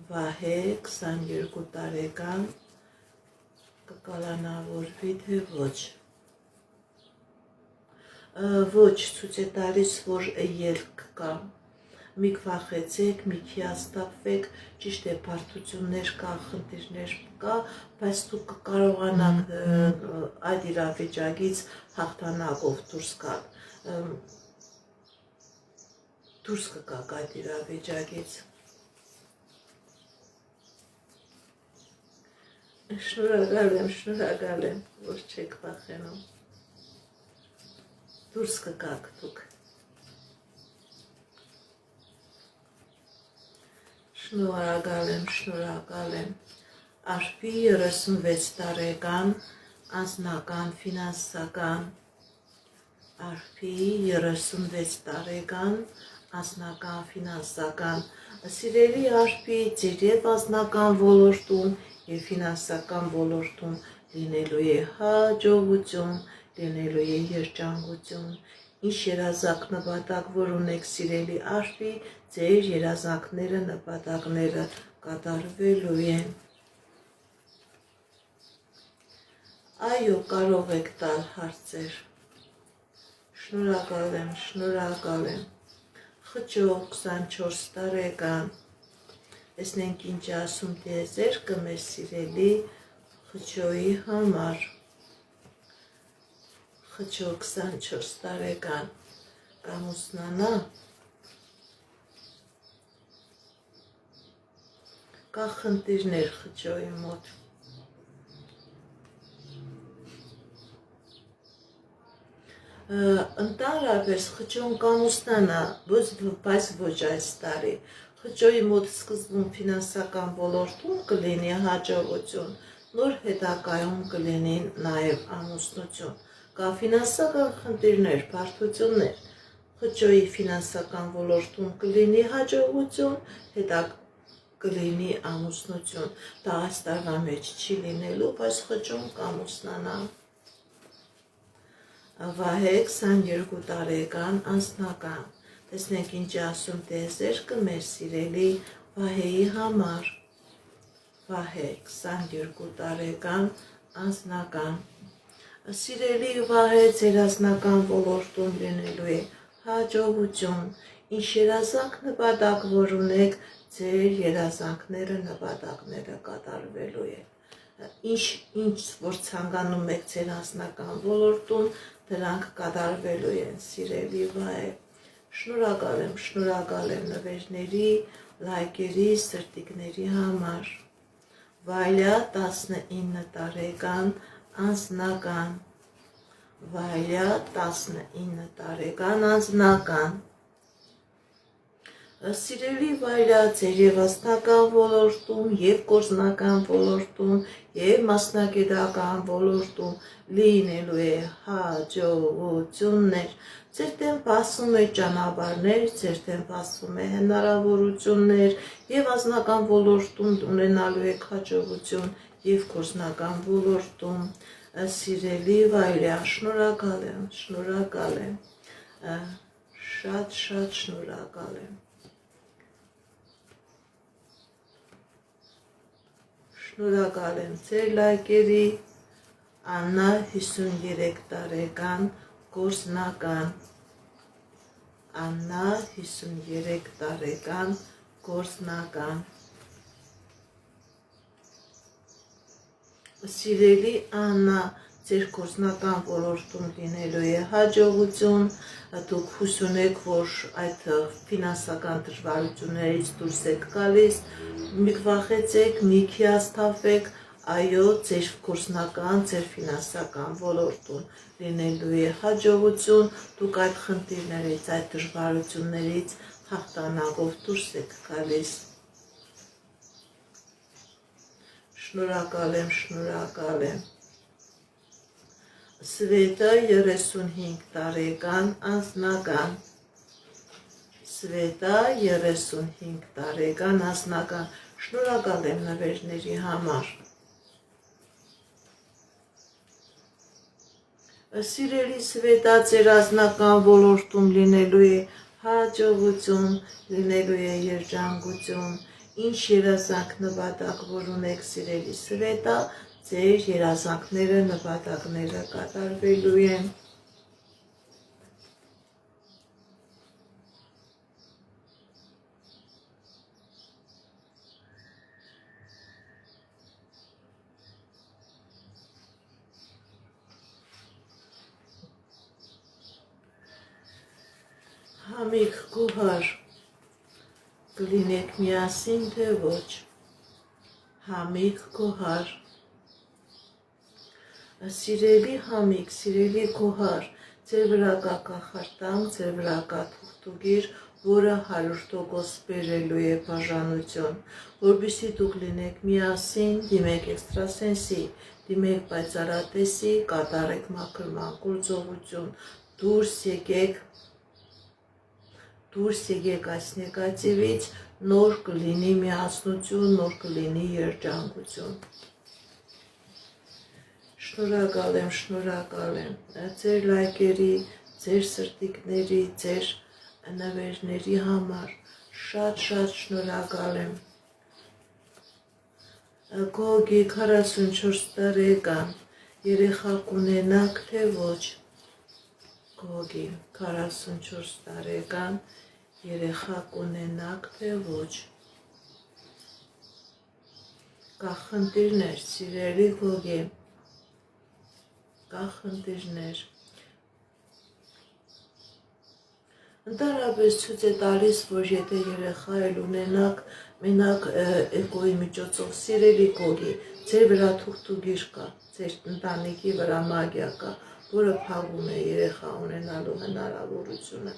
Վահե 22 տարեկան, կկալանավորվի թե ոչ։ Ոչ, ցույց է տալիս, որ ելք կա։ Մի վախեցեք, մի հիասթափվեք, ճիշտ է, բարդություններ կա, խնդիրներ կա, բայց դուք կկարողանաք այդ իրավիճակից հաղթանակով դուրս գալ։ Դուրս կգաք այդ իրավիճակից։ Շնորհակալ եմ, որ չեք վախենում։ Դուրս կգաք դուք։ Շնորհակալ եմ։ Արփի 36 տարեկան, անձնական, ֆինանսական։ Արփի 36 տարեկան, անձնական, ֆինանսական։ Սիրելի Արփի, ձեր եւ անձնական ոլորտում եւ ֆինանսական ոլորտում լինելու է հաջողություն, լինելու է երջանկություն։ Ինչ երազանք նպատակ, որ ունեք սիրելի Արփի, ձեր երազանքները, նպատակները կատարվելու են։ Այո, կարող եք տալ հարցեր։ Շնորհակալ եմ։ Խճող 24 տարեկան։ Տեսնենք ինչ ասում տիեզերքը մեր սիրելի խճոյի համար։ Խճող 24 տարեկան, կամուսնանա։ Կա խնդիրներ խճոյի մոտ։ Ընդհանրապես խճոն կամուսնանա, բայց ոչ այս տարի։ Խճոյի մոտ սկզբում ֆինանսական ոլորտում կլինի հաջողություն, նոր հետագայում կլինի նաև ամուսնություն։ Կա ֆինանսական խնդիրներ, բարդություններ։ Խճոյի ֆինանսական ոլորտում կլինի հաջողություն, հետագա կլինի ամուսնություն։ Դա այս տարվա մեջ չի լինելու, բայց խճոն կամուսնանա։ Վահե 22 տարեկան, անձնական։ Տեսնենք ինչ ասում տիեզերքը մեր սիրելի Վահեի համար։ Վահե 22 տարեկան, անձնական։ Սիրելի Վահե, ձեր անձնական ոլորտում լինելու է հաջողություն։ Ինչ երազանք նպատակ, որ ունեք, ձեր երազանքները, նպատակները կատարվելու են։ Ինչ որ ցանկանում եք ձեր անձնական ոլորտում, դրանք կատարվելու են, սիրելի Վահե։ Շնորհակալ եմ նվերների, լայքերի, սրտիկների համար։ Վայլյա 19 տարեկան, անձնական։ Վայլյա 19 տարեկան, անձնական։ Սիրելի Վայլյա, ձեր եւ անձնական ոլորտում, եւ գործնական ոլորտում, եւ մասնագիտական ոլորտում լինելու է հաջողություններ։ Ձեր դեմ բացում է ճանապարհներ, ձեր դեմ բացում է հնարավորություններ, եւ անձնական ոլորտում ունենալու եք հաջողություն, եւ գործնական ոլորտում։ Սիրելի Վայլյա, շնորհակալ եմ։ Շատ շնորհակալ եմ։ Շնորհակալ եմ ձեր լայքերի։ Աննա 53 տարեկան, գործնական։ Աննա 53 տարեկան, գործնական։ Սիրելի Աննա, ձեր գործնական ոլորտում լինելու է հաջողություն, դուք հույս ունեք, որ այդ ֆինանսական դժվարություններից դուրս եք գալիս, մի վախեցեք, մի հիասթափեք, այո, ձեր գործնական, ձեր ֆինանսական ոլորտում լինելու է հաջողություն, դուք այդ խնդիրներից, այդ դժվարություններից հաղթանակով դուրս եք գալիս։ Շնորհակալ եմ, շնորհակալ եմ։ Սվետա 35 տարեկան անձնական։ Սվետա 35 տարեկան անձնական։ Շնորհակալ եմ նվերների համար։ Սիրելի Սվետա, ձեր անձնական ոլորտում լինելու է հաջողություն, լինելու է երջանկություն, ինչ երազանք նպատակ որ ունեք սիրելի Սվետա, ձեր երազանքները նպատակները կատարվելու են։ Համիկ գոհար, կլինեք միասին թե ոչ, համիկ գոհար, սիրելի համիկ, սիրելի գոհար, ձեր վրա կա կախարդանք, ձեր վրա կա թուղթուգիր, որը 100% բերելու է բաժանություն, որպեսզի դուք լինեք միասին, դիմեք էքստրասենսի, դիմեք պայծառատեսի, կատարեք մաքրման գործողություն, դուրս եկեք այս նեգատիվից, նոր կլինի միասնություն, նոր կլինի երջանկություն։ Շնորհակալ եմ ձեր լայքերի, ձեր սրտիկների, ձեր նվերների համար, շատ շնորհակալ եմ։ Գոգի 44 տարեկան, երեխա կունենաք թե ոչ, Գոգի 44 տարեկան, երեխա կունենաք թե ոչ, կա խնդիրներ, սիրելի Գոգի, կա խնդիրներ, ընդհանրապես ցույց է տալիս, որ եթե երեխա էլ ունենաք, մենակ էկոյի միջոցով սիրելի Գոգի, ձեր վրա թուղթուգիր կա, ձեր ընտանիքի վրա մագիա կա, որը փակում է երեխա ունենալու հնարավորությունը,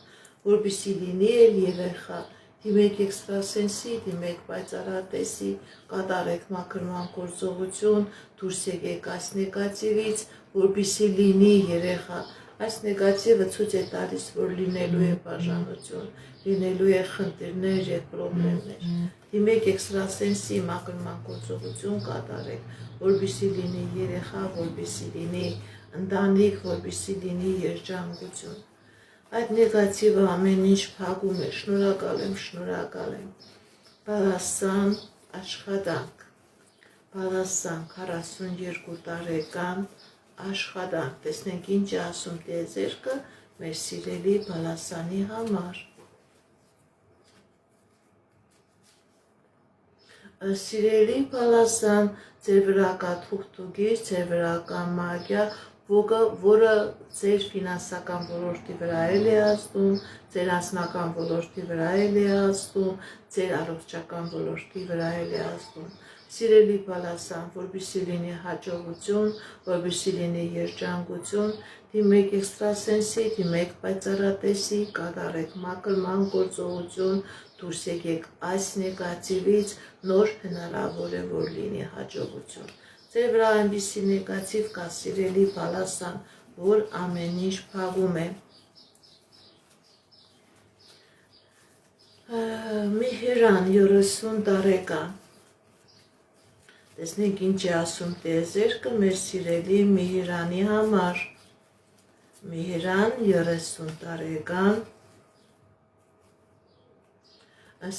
որպեսզի լինի էլ երեխա, դիմեք էքստրասենսի, դիմեք պայծառատեսի, կատարեք մաքրման գործողություն, դուրս եկեք այս նեգատիվից, որպեսզի լինի երեխա, այս նեգատիվը ցույց է տալիս, որ լինելու է բաժանություն, լինելու է խնդիրներ եւ պրոբլեմներ, դիմեք էքստրասենսի մաքրման գործողություն կատարեք, որպեսզի լինի երեխա, որպեսզի լինի ընտանիք, որպեսզի լինի երջանկություն։ Այդ նեգատիվը ամեն ինչ փակում է, շնորհակալ եմ։ Բալասան աշխատանք, Բալասան 42 տարեկան աշխատանք, տեսնենք ինչ է ասում տիեզերքը մեր սիրելի Բալասանի համար։ Սիրելի Բալասան, ձեր վրա կա թուղթուգիր, ձեր վրա կա մագիա, որը ձեր ֆինանսական ոլորտի վրա էլ է ազդում, ձեր անձնական ոլորտի վրա էլ է ազդում, ձեր առողջական ոլորտի վրա էլ է ազդում։ Սիրելի Բալասան, որպեսզի լինի հաջողություն, որպեսզի լինի երջանկություն, դիմեք էքստրասենսի, դիմեք պայծառատեսի, կատարեք մաքրման գործողություն, դուրս եկեք այս նեգատիվից, նոր հնարավոր է որ լինի հաջողություն։ Ձեր վրա այնպիսի նեգատիվ կա, սիրելի Բալասան, որ ամեն ինչ փակում է։ Միհիրան 30 տարեկան, տեսնենք ինչ է ասում տիեզերքը մեր սիրելի Միհիրանի համար։ Միհիրան 30 տարեկան,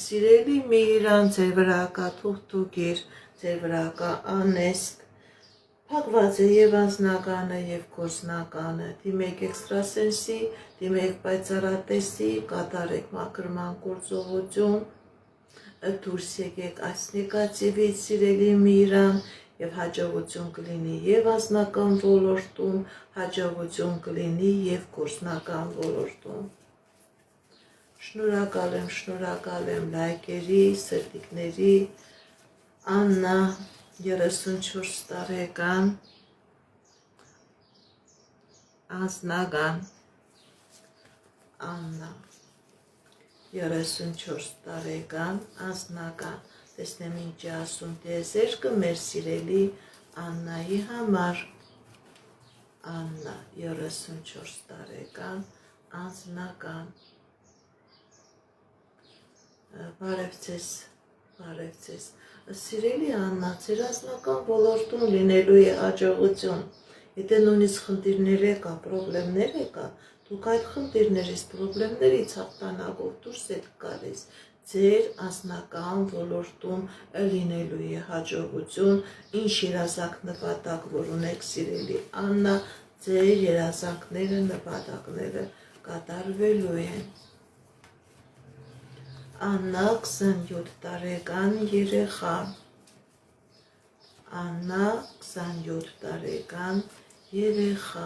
սիրելի Միհիրան, ձեր վրա կա թուղթուգիր, ձեր վրա կա անեսք, փակված է եւ անձնականը եւ գործնականը, դիմեք էքստրասենսի, դիմեք պայծառատեսի, կատարեք մաքրման գործողություն, դուրս եկեք այս նեգատիվից, սիրելի Միհիրան, եւ հաջողություն կլինի եւ անձնական ոլորտում, հաջողություն կլինի եւ գործնական ոլորտում։ Շնորհակալ եմ լայքերի, սրտիկների, Աննա 34 տարեկան, անձնական, Աննա 34 տարեկան, անձնական, տեսնեմ ինչ է ասում տիեզերքը մեր սիրելի Աննայի համար, Աննա 34 տարեկան, անձնական, բարև ձեզ, սիրելի Աննա, ձեր անձնական ոլորտում լինելու է հաջողություն, եթե նույնիսկ խնդիրներ եկա, պրոբլեմներ եկա, դուք այդ խնդիրներից, պրոբլեմներից հաղթանակով դուրս եք գալիս, ձեր անձնական ոլորտում լինելու է հաջողություն, ինչ երազանք նպատակ, որ ունեք սիրելի Աննա, ձեր երազանքները, նպատակները կատարվելու են։ Աննա 27 տարեկան երեխա, Աննա 27 տարեկան երեխա,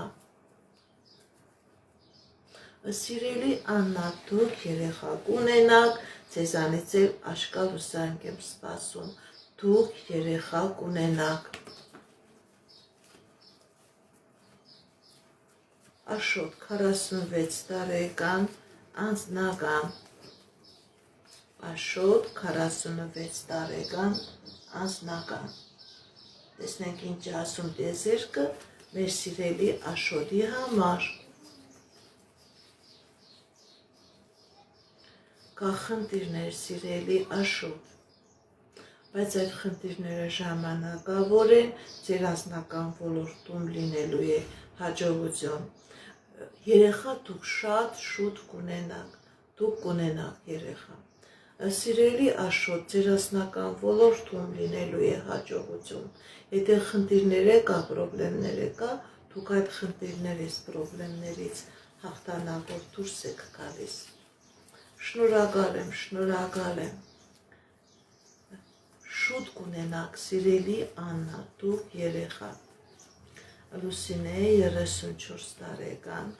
սիրելի Աննա, դուք երեխա կունենաք, ձեզանից էլ աշկալ ու զանգ եմ սպասում, դուք երեխա կունենաք։ Աշոտ 46 տարեկան անձնական, Աշոտ 46 տարեկան անձնական, տեսնենք ինչ է ասում տիեզերքը մեր սիրելի Աշոտի համար։ Կա խնդիրներ սիրելի Աշոտ, բայց այդ խնդիրները ժամանակավոր են, ձեր անձնական ոլորտում լինելու է հաջողություն։ Երեխա դուք շատ շուտ կունենաք, դուք կունենաք երեխա։ Սիրելի Աշոտ, ձեր անձնական ոլորտում լինելու է հաջողություն։ Եթե խնդիրներ կա, պրոբլեմներ կա, դուք այդ խնդիրներից, պրոբլեմներից հաղթանակով դուրս եք գալիս։ Շնորհակալ եմ։ Շուտ կունենաք, սիրելի Աննա, դուք երեխա։ Լուսինե 34 տարեկան,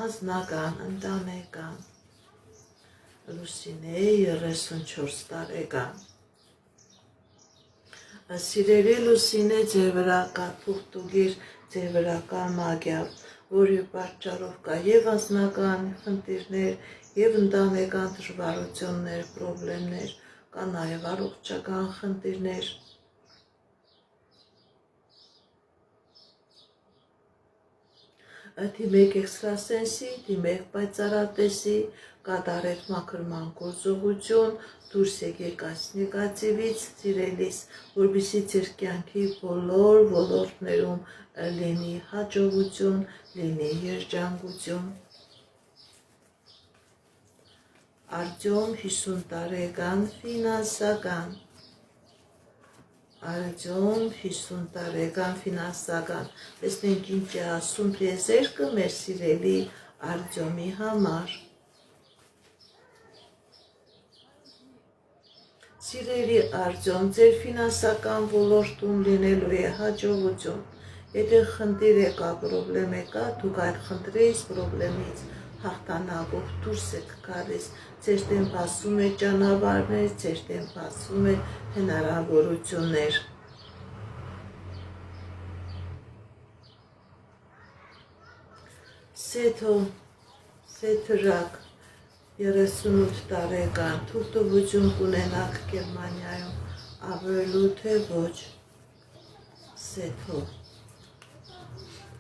անձնական, ընտանեկան, Լուսինե 34 տարեկան, սիրելի Լուսինե, ձեր վրա կա թուղթուգիր, ձեր վրա կա մագիա, որի պատճառով կա եւ անձնական խնդիրներ, եւ ընտանեկան դժվարություններ, պրոբլեմներ, կա նաեւ առողջական խնդիրներ։ Դիմեք էքստրասենսի, դիմեք պայծառատեսի, կատարեք մաքրման գործողություն, դուրս եկեք այս նեգատիվից, սիրելիս, որպեսզի ձեր կյանքի բոլոր ոլորտներում լինի հաջողություն, լինի երջանկություն։ Արտյոմ 50 տարեկան ֆինանսական, Արտյոմ 50 տարեկան ֆինանսական, տեսնենք ինչ է ասում տիեզերքը մեր սիրելի Արտյոմի համար։ Սիրելի Արտյոմ, ձեր ֆինանսական ոլորտում լինելու է հաջողություն։ Եթե խնդիր եկա, պրոբլեմ եկա, դուք այդ խնդրից, պրոբլեմից հաղթանակով դուրս եք գալիս, ձեր դեմ բացում է ճանապարհներ, ձեր դեմ բացում է հնարավորություններ։ Սեթրակ 38 տարեկան, թույլտվություն կունենաք Գերմանիայում, ապրելու թե ոչ, Սեթո,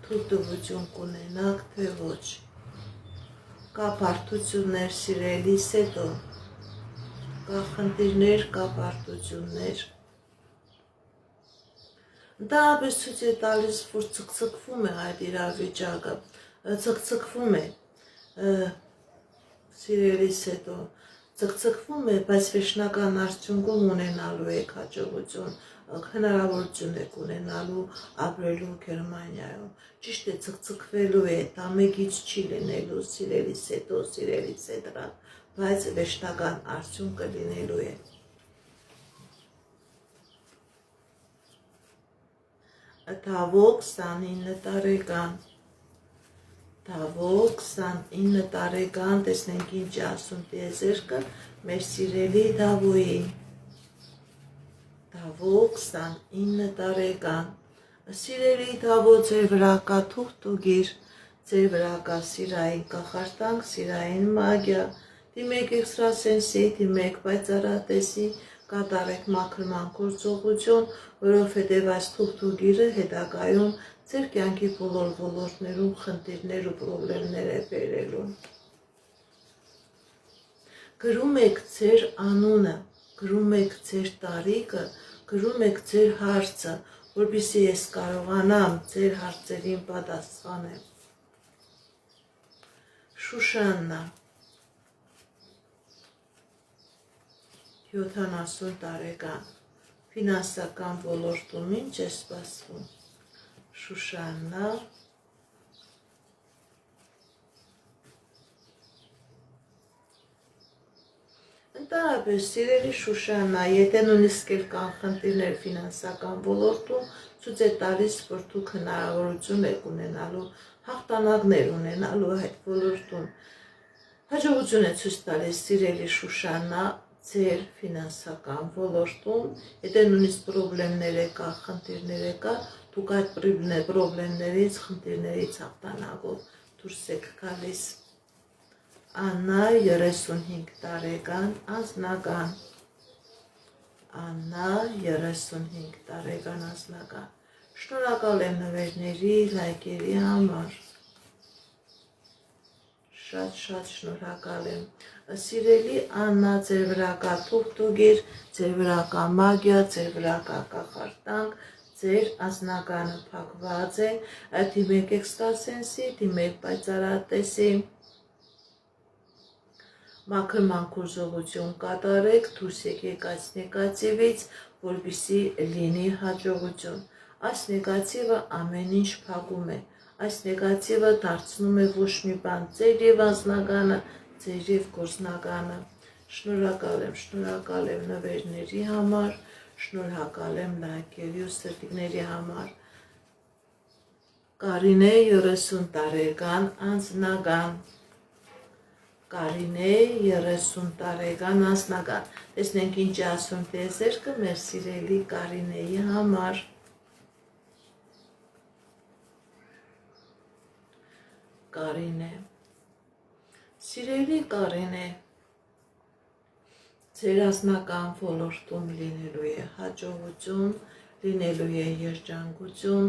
թույլտվություն կունենաք թե ոչ, կա բարդություններ սիրելի Սեթո, կա խնդիրներ, կա բարդություններ։ Ընդհանրապես ցույց է տալիս, որ ցկցկվում է այդ իրավիճակը, ցկցկվում է, սիրելի Սեթո, ցկցկվում է, բայց վերջնական արդյունքում ունենալու եք հաջողություն, հնարավորություն եք ունենալու ապրելու Գերմանիայում։ Ճիշտ է, ցկցկվելու է, դա մեկից չի լինելու, սիրելի Սեթո, սիրելի Սեթրակ, բայց վերջնական արդյունքը լինելու է։ Թավոք 29 տարեկան, Թավոք 29 տարեկան, տեսնենք ինչ ասում տիեզերքը մեր սիրելի Թավոյի, Թավոք 29 տարեկան, սիրելի Թավո, ձեր վրա կա թուղթուգիր, ձեր վրա կա սիրային կախարդանք, սիրային մագիա, դիմեք էքստրասենսի, դիմեք պայծառատեսի, կատարեք մաքրման գործողություն, որովհետև այս թուղթուգիրը հետագայում ձեր կյանքի բոլոր ոլորտներում խնդիրներ ու պրոբլեմներ է բերելու։ Գրում եք ձեր անունը, գրում եք ձեր տարիքը, գրում եք ձեր հարցը, որպեսզի ես կարողանամ ձեր հարցերին պատասխանել։ Շուշաննա 70 տարեկան, ֆինանսական ոլորտում ինչ է սպասվում։ Շուշաննա Ընդհանրապես, սիրելի Շուշաննա, եթե նույնիսկ էլ կան խնդիրներ ֆինանսական ոլորտում, ցույց է տալիս, որ դուք հնարավորություն եք ունենալու հաղթանակներ ունենալու այդ ոլորտում։ Հաջողություն է ցույց տալիս, սիրելի Շուշաննա, ձեր ֆինանսական ոլորտում, եթե նույնիսկ պրոբլեմներ կա, խնդիրներ կա, դուք այդ պրոբլեմներից, խնդիրներից հաղթանակով դուրս եք գալիս։ Աննա 35 տարեկան, անձնական, Աննա 35 տարեկան, անձնական, շնորհակալ եմ նվերների, լայքերի համար, շատ շնորհակալ եմ։ Սիրելի Աննա, ձեր վրա կա թուղթուգիր, ձեր վրա կա մագիա, ձեր վրա կա կախարդանք, ձեր անձնականը փակված է, դիմեք էքստրասենսի, դիմեք պայծառատեսի, մաքրման գործողություն կատարեք, դուրս եկեք այս նեգատիվից, որպեսզի լինի հաջողություն։ Այս նեգատիվը ամեն ինչ փակում է, այս նեգատիվը դարձնում է ոչ մի բան ձեր եւ անձնականը, ձեր եւ գործնականը։ Շնորհակալ եմ նվերների համար, շնորհակալ եմ լայքերի ու սրտիկների համար։ Կարինե 30 տարեկան, անձնական, Կարինե 30 տարեկան, անձնական, տեսնենք ինչ ասում տիեզերքը մեր սիրելի Կարինեի համար։ Կարինե, սիրելի Կարինե, ձեր անձնական ոլորտում լինելու է հաջողություն, լինելու է երջանկություն,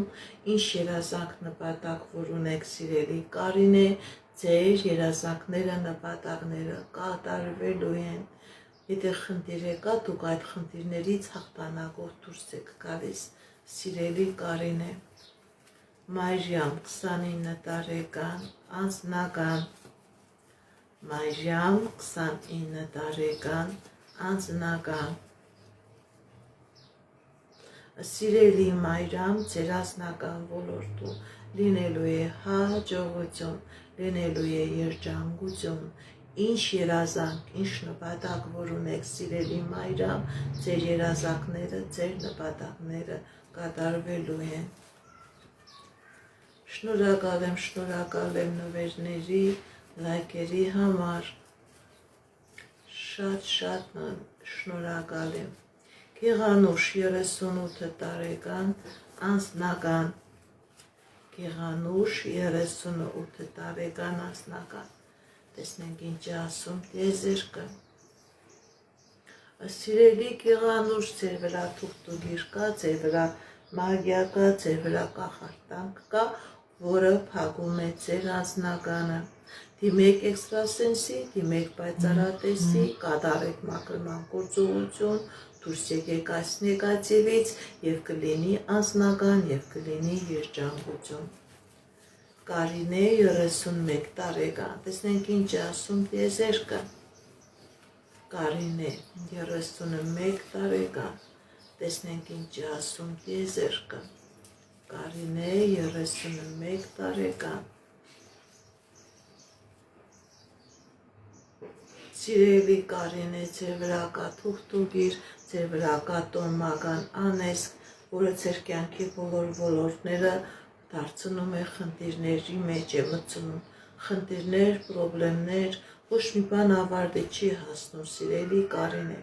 ինչ երազանք նպատակ, որ ունեք սիրելի Կարինե, ձեր երազանքները, նպատակները կատարվելու են։ Եթե խնդիր կա, դուք այդ խնդիրներից հաղթանակով դուրս եք գալիս, սիրելի Կարինե։ Մայրյամ 29 տարեկան, անձնական, Մայրյամ 29 տարեկան, անձնական, սիրելի Մայրամ, ձեր անձնական ոլորտում լինելու է հաջողություն, լինելու է երջանկություն, ինչ երազանք, ինչ նպատակ, որ ունեք սիրելի Մայրամ, ձեր երազանքները, ձեր նպատակները կատարվելու են։ Շնորհակալ եմ նվերների, լայքերի համար, շատ շնորհակալ եմ։ Գեղանուշ 38 տարեկան, անձնական, Գեղանուշ 38 տարեկան, անձնական, տեսնենք ինչ ասում տիեզերքը։ Սիրելի Գեղանուշ, ձեր վրա թուղթուգիր կա, ձեր վրա մագիա կա, ձեր վրա կախարդանք կա, որը փակում է ձեր անձնականը։ Դիմեք էքստրասենսի, դիմեք պայծառատեսի, կատարեք մաքրման գործողություն, դուրս եկեք այս նեգատիվից եւ կլինի անձնական եւ կլինի երջանկություն։ Կարինե 31 տարեկան, տեսնենք ինչ ասում տիեզերքը։ Կարինե 31 տարեկան, տեսնենք ինչ ասում տիեզերքը։ Կարինե 31 տարեկան, սիրելի Կարինե, ձեր վրա կա թուղթուգիր, ձեր վրա կա տոհմական անեծք, որը ձեր կյանքի բոլոր ոլորտները դարձնում է խնդիրների մեջ է մտցնում, խնդիրներ, խնդիրներ, ոչ մի բան ավարտի չի հասնում, սիրելի Կարինե։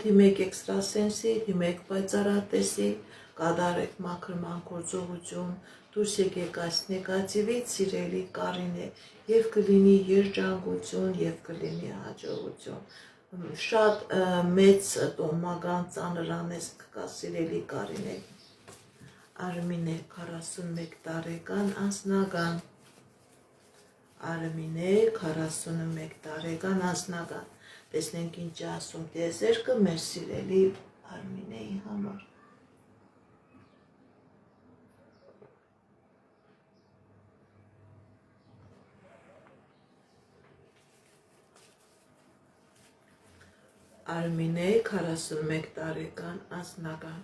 Դիմեք էքստրասենսի, դիմեք պայծառատեսի, կատարեք մաքրման գործողություն, դուրս եկեք այս նեգատիվից, սիրելի Կարինե, եւ կլինի երջանկություն եւ կլինի հաջողություն։ Շատ մեծ տոհմական ծանրանես կկա, սիրելի Կարինե։ Արմինե 41 տարեկան անձնական, Արմինե 41 տարեկան անձնական, տեսնենք ինչ ասում տիեզերքը մեր սիրելի Արմինեի համար։ Արմինե 41 տարեկան անձնական,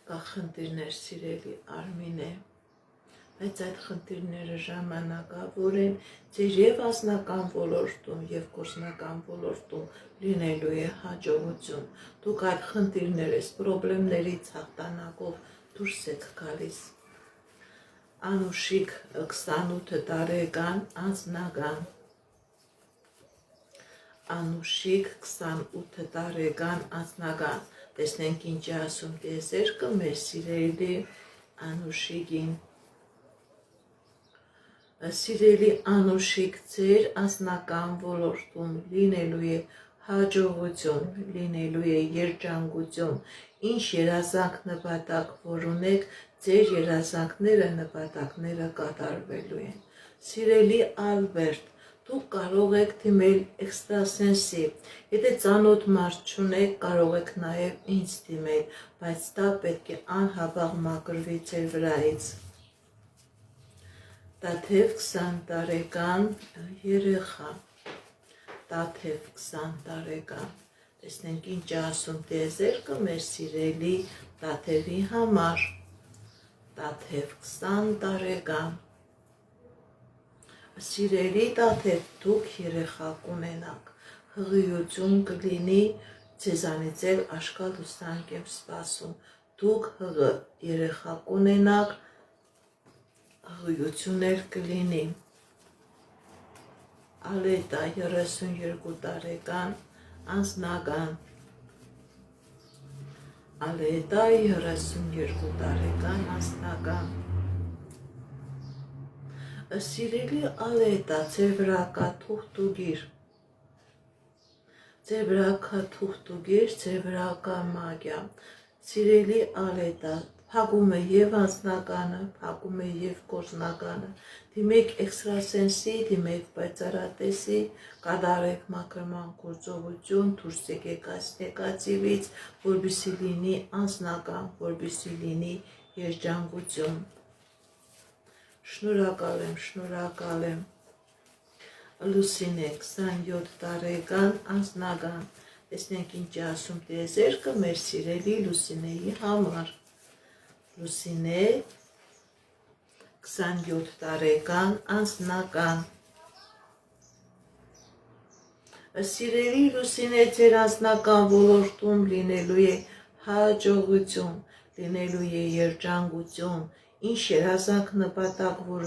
կա խնդիրներ, սիրելի Արմինե, բայց այդ խնդիրները ժամանակավոր են, ձեր եւ անձնական ոլորտում եւ գործնական ոլորտում լինելու է հաջողություն։ Դուք այդ խնդիրներից, պրոբլեմներից հաղթանակով դուրս եք գալիս։ Անուշիկ 28 տարեկան անձնական, Անուշիկ 28 տարեկան անձնական, տեսնենք ինչ է ասում տիեզերքը մեր սիրելի Անուշիկին։ Սիրելի Անուշիկ, ձեր անձնական ոլորտում լինելու է հաջողություն, լինելու է երջանկություն, ինչ երազանք նպատակ որ ունեք, ձեր երազանքները նպատակները կատարվելու են։ Սիրելի Ալբերտ, դուք կարող եք դիմել էքստրասենսի, եթե ծանոթ մարդ չունեք, կարող եք նաև ինձ դիմել, բայց դա պետք է անհապաղ մաքրվի ձեր վրայից։ Տաթև 20 տարեկան երեխա, Տաթև 20 տարեկան, տեսնենք ինչ ասում տիեզերքը մեր սիրելի Տաթևի համար, Տաթև 20 տարեկան, Սիրելի Տաթև, դուք երեխա կունենաք, հղիություն կլինի, ձեզանից էլ աշկալուստանք եմ սպասում, դուք երեխա կունենաք, հղիություններ կլինի։ Ալետա 32 տարեկան անձնական, Ալետա 32 տարեկան անձնական, Սիրելի Ալետա, ձեր վրա կա թուղթուգիր, ձեր վրա կա թուղթուգիր, ձեր վրա կա մագիա, սիրելի Ալետա, փակում է եւ անձնականը, փակում է եւ գործնականը, դիմեք էքստրասենսի, դիմեք պայծառատեսի, կատարեք մաքրման գործողություն, դուրս եկեք այս նեգատիվից, որպեսզի լինի անձնական, որպեսզի լինի երջանկություն։ Շնորհակալ եմ, Լուսինե 27 տարեկան անձնական, տեսնենք ինչ ասում տիեզերքը մեր սիրելի Լուսինեի համար, Լուսինե 27 տարեկան անձնական, Սիրելի Լուսինե, ձեր անձնական ոլորտում լինելու է հաջողություն, լինելու է երջանկություն, ինչ երազանք նպատակ որ